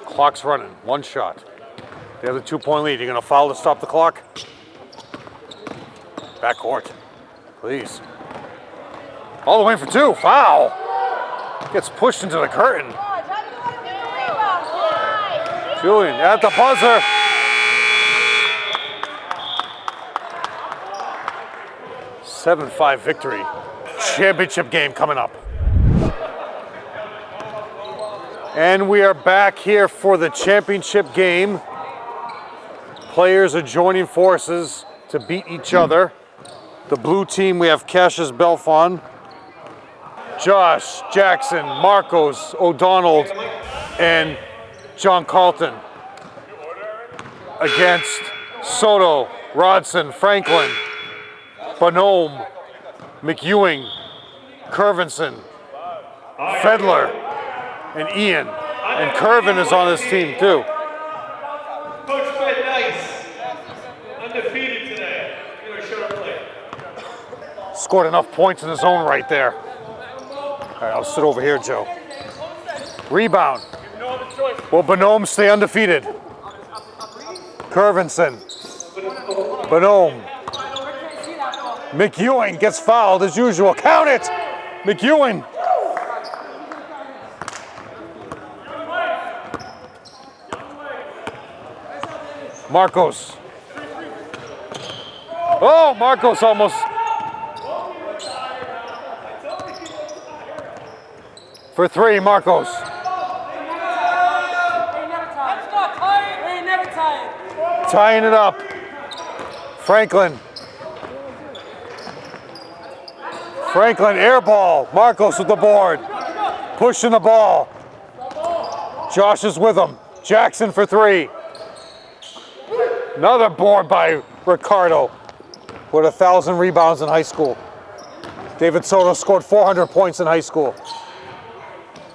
Clock's running. One shot. They have the 2-point lead. You're going to foul to stop the clock? Backcourt, please. All the way for 2. Foul. Gets pushed into the curtain. Julian at the buzzer. Seven 7-5 victory. Championship game coming up. And we are back here for the championship game. Players are joining forces to beat each other. The blue team, we have Cassius Belfon, Josh, Jackson, Marcos, O'Donnell, and John Carlton. Against Soto, Rodson, Franklin, Bonhomme, McEwing, Curvinson, Fedler, and Ian. And Curvin is on this team too. Coach Fed Nice, undefeated today. You're a short play. Scored enough points in his own right there. All right, I'll sit over here, Joe. Rebound. Will Bonhomme stay undefeated? Curvinson. Bonhomme. McEwing gets fouled as usual. Count it! McEwing. Marcos. Oh, Marcos almost. For 3, Marcos. Tying it up. Franklin. Franklin, air ball. Marcos with the board. Pushing the ball. Josh is with him. Jackson for 3. Another board by Ricardo with 1,000 rebounds in high school. David Soto scored 400 points in high school.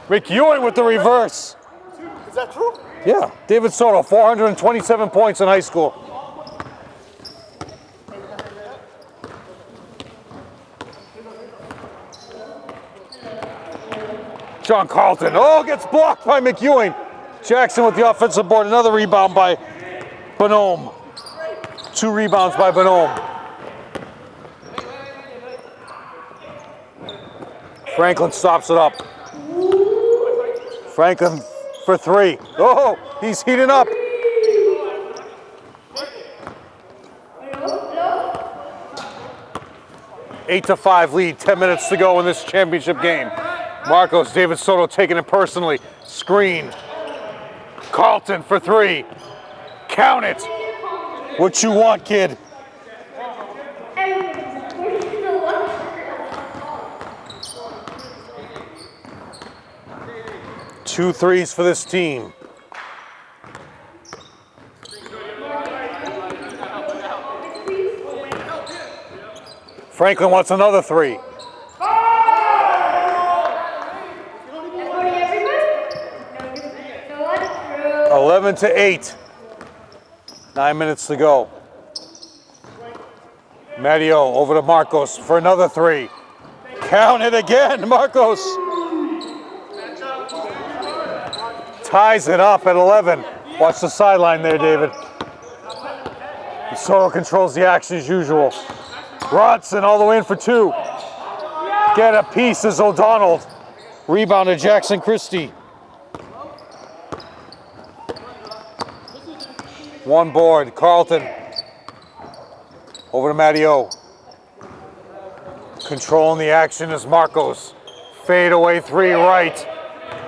McEwing with the reverse. Is that true? Yeah, David Soto, 427 points in high school. John Carlton, oh, gets blocked by McEwing. Jackson with the offensive board, another rebound by Bonhomme. 2 rebounds by Bonhomme. Franklin stops it up. Franklin for 3. Oh, he's heating up. Eight to 5 lead, 10 minutes to go in this championship game. Marcos, David Soto taking it personally. Screen. Carlton for 3. Count it. What you want, kid? Two threes for this team. Franklin wants another 3. 11 to 8. 9 minutes to go. Mario over to Marcos for another 3. Count it again, Marcos. Ties it up at 11. Watch the sideline there, David. Soto controls the action as usual. Rodson all the way in for 2. Get a piece as O'Donnell. Rebound to Jackson Christie. 1 board, Carlton. Over to Matteo. Controlling the action is Marcos. Fade away 3 right.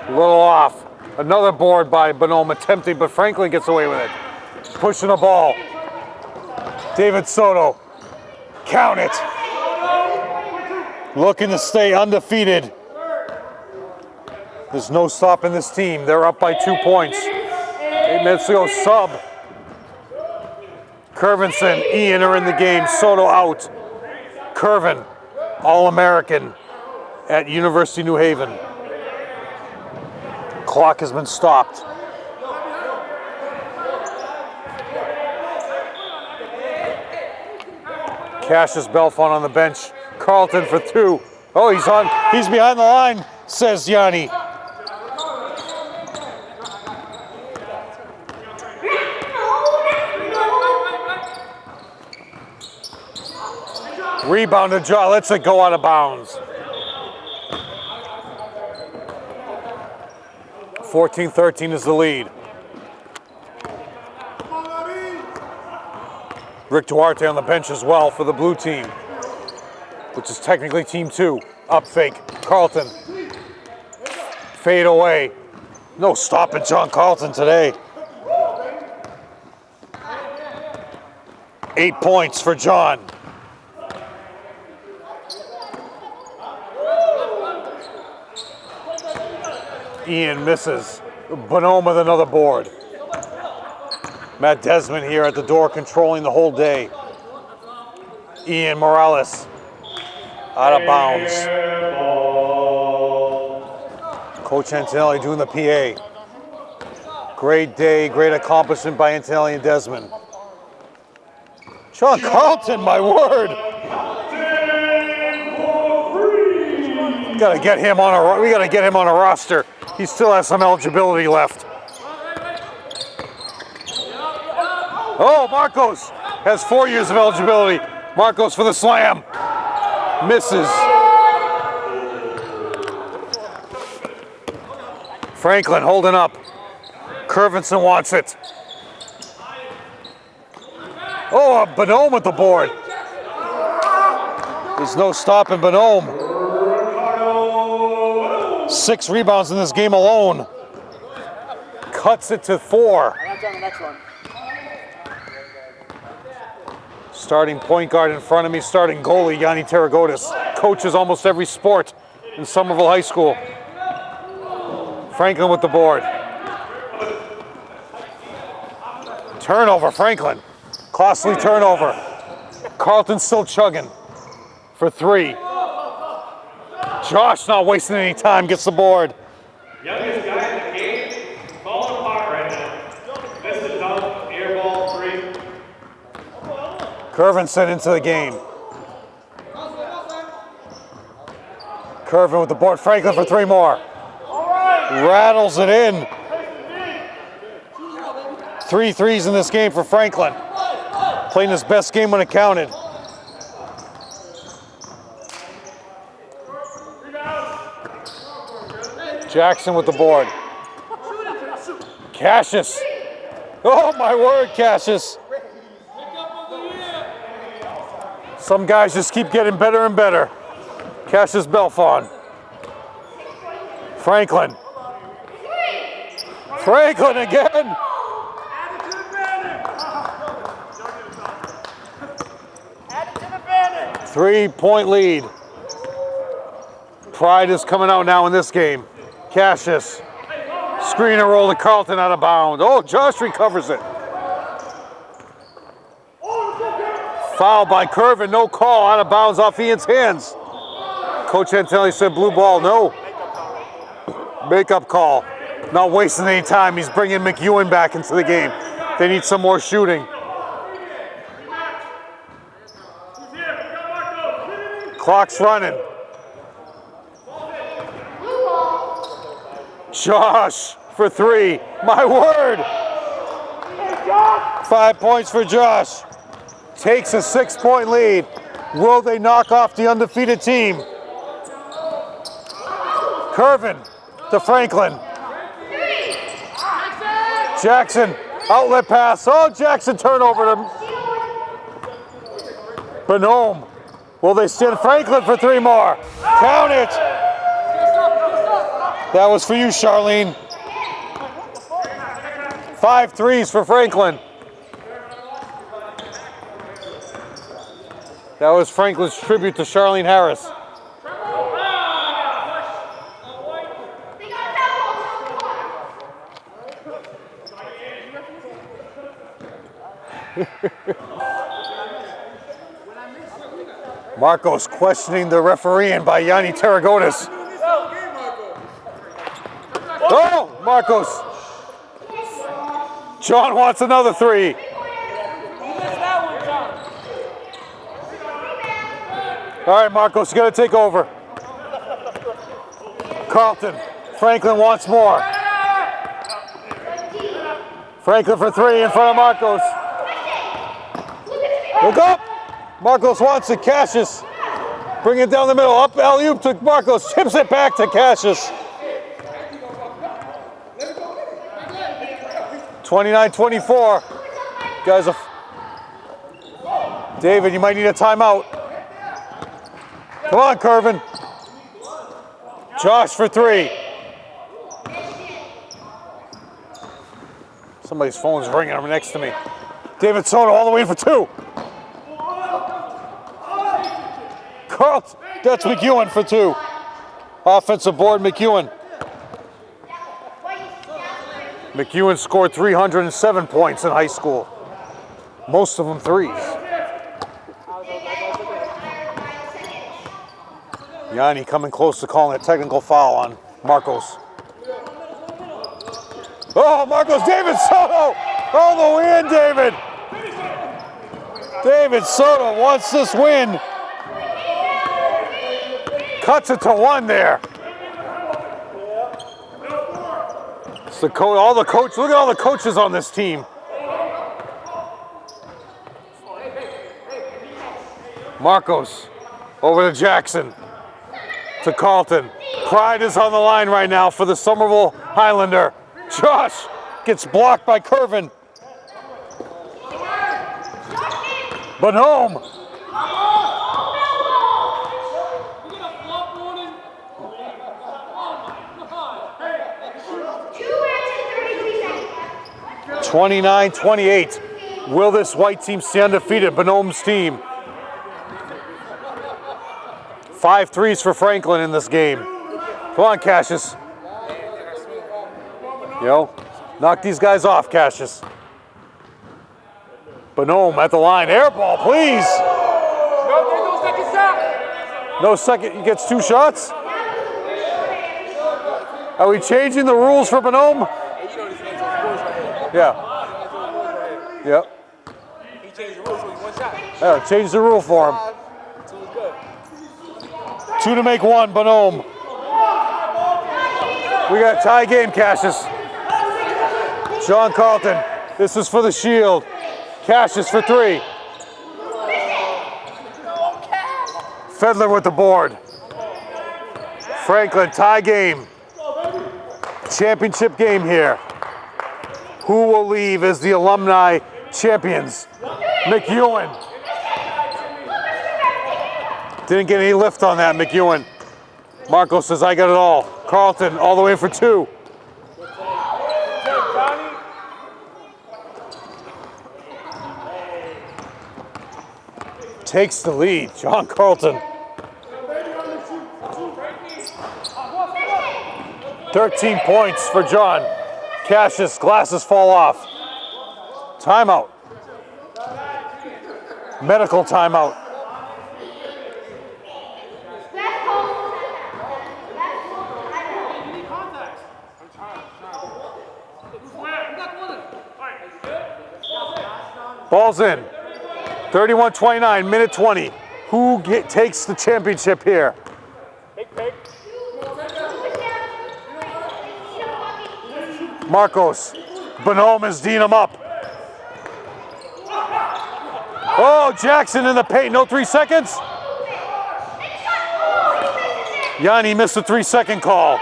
A little off. Another board by Bonhomme attempting, but Franklin gets away with it. Pushing the ball. David Soto. Count it. Looking to stay undefeated. There's no stopping this team. They're up by 2 points. 8 minutes to go, sub. Curvinson, Ian are in the game. Soto out. Curvin, All-American at University of New Haven. Clock has been stopped. Cassius Belfon on the bench. Carlton for 2. Oh, he's behind the line, says Yanni. Rebound to Jaw, lets it go out of bounds. 14-13 is the lead. Rick Duarte on the bench as well for the blue team, which is technically team 2. Up fake, Carlton. Fade away. No stopping John Carlton today. 8 points for John. Ian misses. Bonhomme with another board. Matt Desmond here at the door controlling the whole day. Ian Morales out of bounds. Coach Antonelli doing the PA. Great day, great accomplishment by Antonelli and Desmond. John Carlton, my word. We gotta get him on a roster. He still has some eligibility left. Oh, Marcos has 4 years of eligibility. Marcos for the slam. Misses. Franklin holding up. Curvinson wants it. Oh, Bonhomme with the board. There's no stopping Bonhomme. 6 rebounds in this game alone. Cuts it to 4. That's on the next one. Starting point guard in front of me, starting goalie, Yanni Taragotis. Coaches almost every sport in Somerville High School. Franklin with the board. Turnover, Franklin. Costly turnover. Carlton still chugging for 3. Josh not wasting any time, gets the board. Youngest guy in the game, falling apart right now. Missed the dunk, air ball, 3. Curvinson into the game. Curvin with the board. Franklin for 3 more. Rattles it in. 3 threes in this game for Franklin. Playing his best game when it counted. Jackson with the board. Cassius. Oh my word, Cassius. Some guys just keep getting better and better. Cassius Belfon. Franklin. Franklin again. Three-point lead. Pride is coming out now in this game. Cassius. Screen and roll to Carlton out of bounds. Oh, Josh recovers it. Foul by Curvin, no call, out of bounds off Ian's hands. Coach Antonelli said blue ball, no. Makeup call. Not wasting any time, he's bringing McEwen back into the game. They need some more shooting. Clock's running. Josh for 3, my word. 5 points for Josh. Takes a 6-point lead. Will they knock off the undefeated team? Curvin to Franklin. Jackson, outlet pass. Oh, Jackson turnover to Bonhomme. Will they send Franklin for 3 more? Count it. That was for you, Charlene. 5 threes for Franklin. That was Franklin's tribute to Charlene Harris. Marcos questioning the refereeing by Yanni Taragotis. Oh, Marcos. John wants another 3. All right, Marcos, you got to take over. Carlton. Franklin wants more. Franklin for 3 in front of Marcos. Look up. Marcos wants it. Cassius. Bring it down the middle. Up alley-oop to Marcos. Chips it back to Cassius. 29-24. Guys, David, you might need a timeout. Come on, Curvin. Josh for three. Somebody's phone's ringing over next to me. David Soto all the way for two. Carlton, that's McEwen for two. Offensive board, McEwen. McEwen scored 307 points in high school. Most of them threes. Yanni coming close to calling a technical foul on Marcos. Oh, Marcos, David Soto! All the way in, David! David Soto wants this win. Cuts it to one there. It's the all the coach. Look at all the coaches on this team. Marcos over to Jackson. To Carlton. Pride is on the line right now for the Somerville Highlander. Josh gets blocked by Curvin. Bonhomme. (29-28). Will this white team stay undefeated? Bonhomme's team. 5 threes for Franklin in this game. Come on, Cassius. Yo, knock these guys off, Cassius. Bonhomme at the line. Air ball, please. No second shot. No second. He gets 2 shots. Are we changing the rules for Bonhomme? Yeah. Yep. He changed the rules for 1 shot. Yeah, change the rule for him. 2 to make 1, Bonhomme. We got a tie game, Cassius. Sean Carlton, this is for the Shield. Cassius for 3. Fedler with the board. Franklin, tie game. Championship game here. Who will leave as the Alumni champions? McEwen. Didn't get any lift on that, McEwen. Marco says, I got it all. Carlton all the way for 2. Takes the lead, John Carlton. 13 points for John. Cassius, glasses fall off. Timeout. Medical timeout. Ball's in. 31-29, minute 20. Who takes the championship here? Marcos. Bonhomme is D'ing him up. Oh, Jackson in the paint. No 3 seconds. Yanni missed the 3-second call.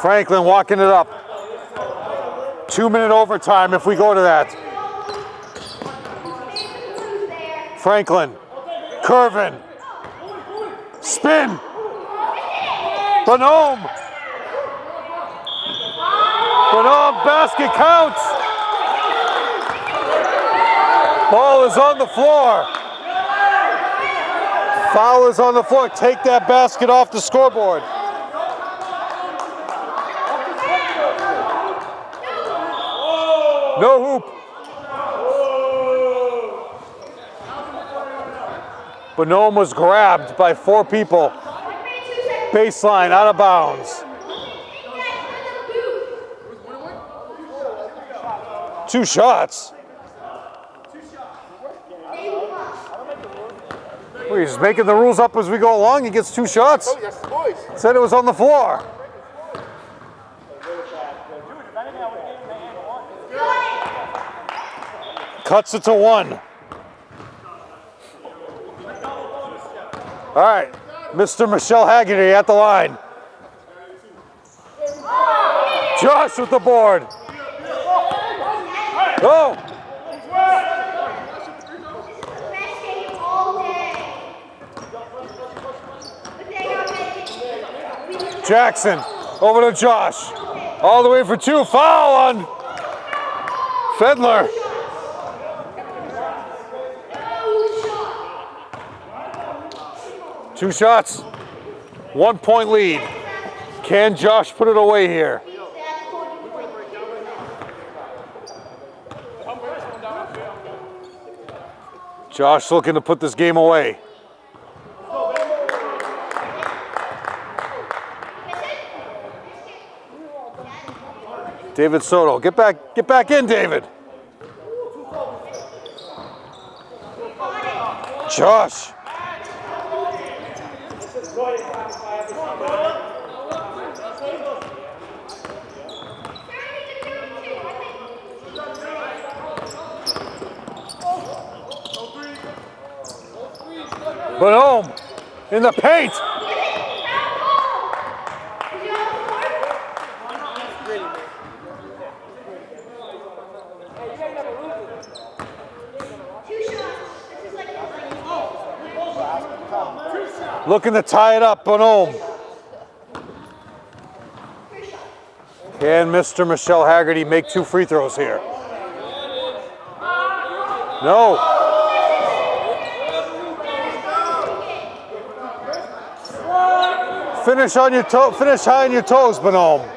Franklin walking it up. 2-minute overtime if we go to that. Franklin. Curvin. Spin. Bonhomme. Bonhomme, basket counts. Ball is on the floor. Foul is on the floor. Take that basket off the scoreboard. No hoop. Bonhomme was grabbed by 4 people. Baseline, out of bounds. 2 shots. Well, he's making the rules up as we go along. He gets 2 shots. Said it was on the floor. cuts it to 1. All right, Mr. Michelle Haggerty at the line. Josh with the board. Go. Jackson over to Josh. All the way for 2. Foul on Fedler. Two shots. 1 point lead. Can Josh put it away here? Josh looking to put this game away. David Soto, get back in, David. Josh. Boom, in the paint. Looking to tie it up, Bonhomme. Can Mr. Michelle Haggerty make 2 free throws here? No. Finish on your toe. Finish high on your toes, Bonhomme.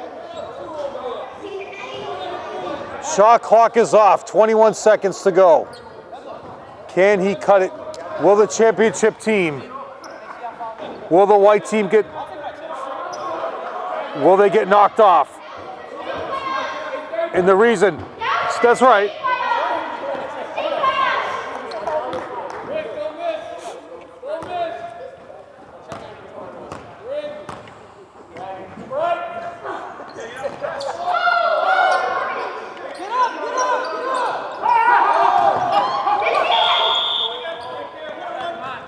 Shot clock is off. 21 seconds to go. Can he cut it? Will the championship team? Will the white team get? Will they get knocked off? And the reason, that's right.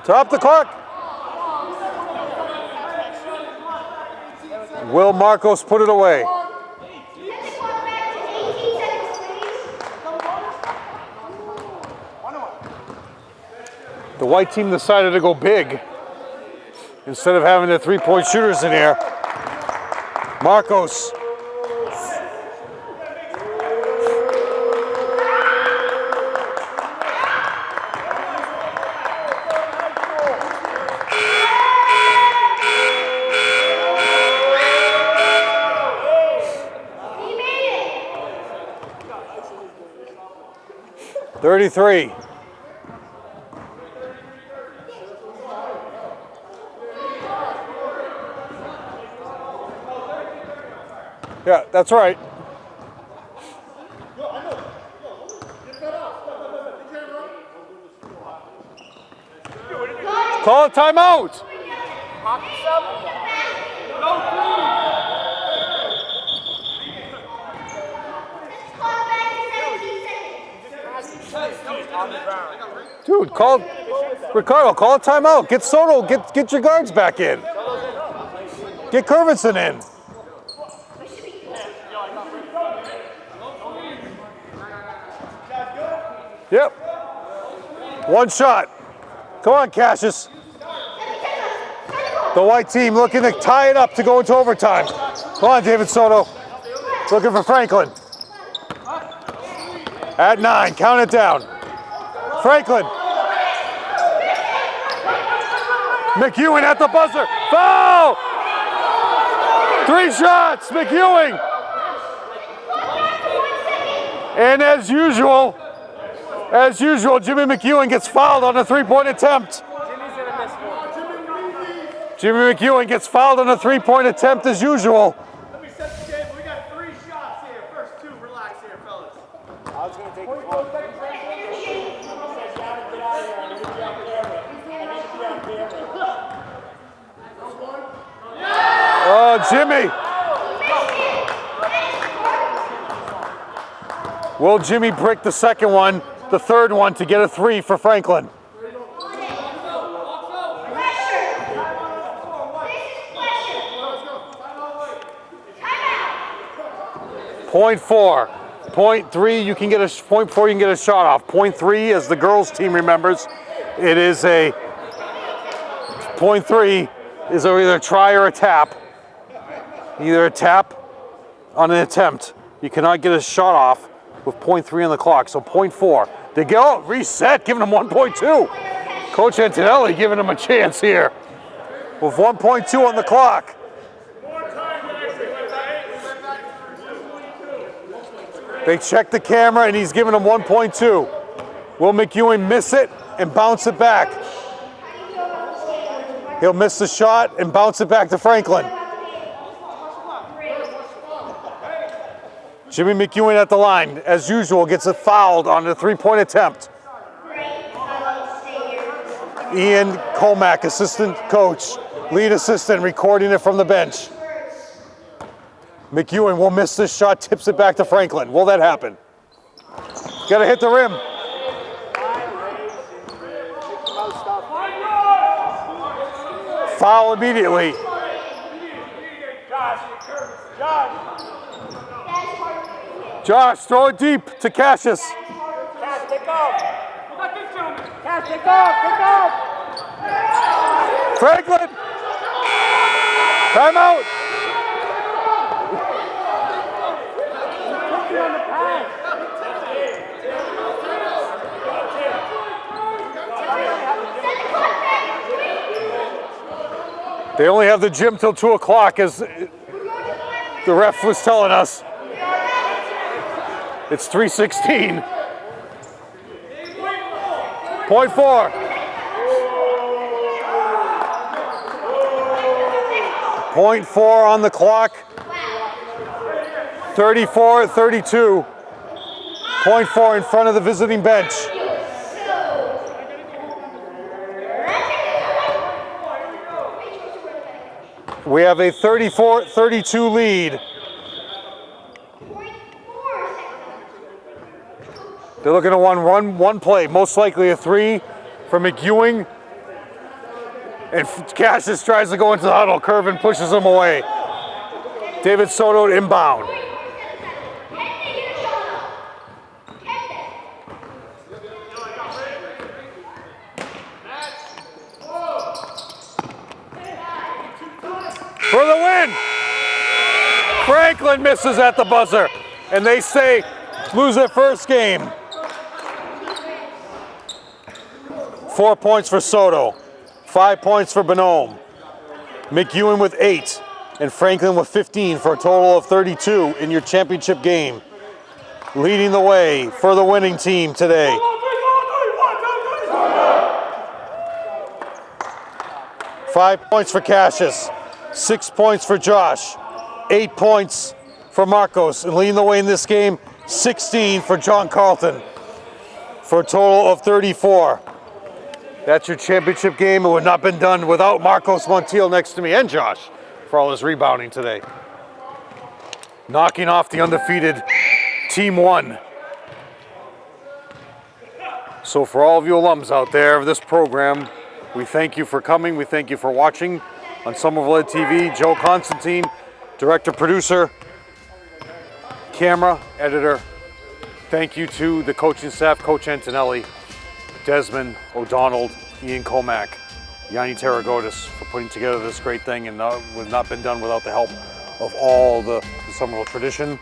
Top the clock. Will Marcos put it away? The white team decided to go big instead of having the 3-point shooters in here. Marcos. $33. Yeah, that's right. Call a timeout. Dude, Ricardo, call a timeout. Get Soto, get your guards back in. Get Curvinson in. Yep. 1 shot. Come on, Cassius. The white team looking to tie it up to go into overtime. Come on, David Soto. Looking for Franklin. At 9, count it down. Franklin. McEwen at the buzzer. Foul! 3 shots, McEwen. And as usual, Jimmy McEwen gets fouled on a 3-point attempt. Jimmy McEwen gets fouled on a 3-point attempt as usual. Let me set the table. We got 3 shots here. First 2, relax here, fellas. I was going to take the ball. Oh, Jimmy. Will Jimmy break the second one? the third one to get a 3 for Franklin. Point 4. Point 3, you can get a point 4, you can get a shot off. Point 3, as the girls team remembers, it is a point 3 is either a try or a tap. Either a tap on an attempt. You cannot get a shot off with point 3 on the clock. So point 4. They go reset, giving them 1.2. Coach Antonelli giving them a chance here with 1.2 on the clock. They check the camera and he's giving them 1.2. Will McEwen miss it and bounce it back? He'll miss the shot and bounce it back to Franklin. Jimmy McEwen at the line, as usual, gets it fouled on the 3-point attempt. Ian Comack, assistant coach, lead assistant, recording it from the bench. McEwen will miss this shot, tips it back to Franklin. Will that happen? Gotta hit the rim. Foul immediately. Josh, throw it deep to Cassius. Cash, take off. Cash, take off, take off. Franklin. Timeout. They only have the gym till 2 o'clock, as the ref was telling us. It's 3:16. Point 4. Point 4 on the clock. 34-32. Point 4 in front of the visiting bench. We have a 34-32 lead. They're looking to run one play, most likely a 3 for McEwen. And Cassius tries to go into the huddle. Curvin pushes him away. David Soto inbound. For the win! Franklin misses at the buzzer, and they say lose their first game. 4 points for Soto, 5 points for Bonhomme. McEwen with 8, and Franklin with 15 for a total of 32 in your championship game. Leading the way for the winning team today. Five points for Cassius, 6 points for Josh, 8 points for Marcos, and leading the way in this game, 16 for John Carlton, for a total of 34. That's your championship game. It would not have been done without Marcos Montiel next to me, and Josh for all his rebounding today. Knocking off the undefeated Team 1. So for all of you alums out there of this program, we thank you for coming. We thank you for watching on Somerville Ed TV. Joe Constantine, director, producer, camera, editor. Thank you to the coaching staff, Coach Antonelli, Desmond, O'Donnell, Ian Comack, Yanni Taragotis for putting together this great thing, and would not been done without the help of all the Somerville tradition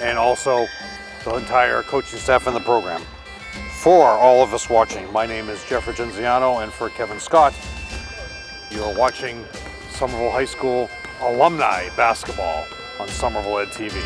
and also the entire coaching staff in the program. For all of us watching, my name is Jeff Argenziano, and for Kevin Scott, you are watching Somerville High School Alumni Basketball on Somerville Ed TV.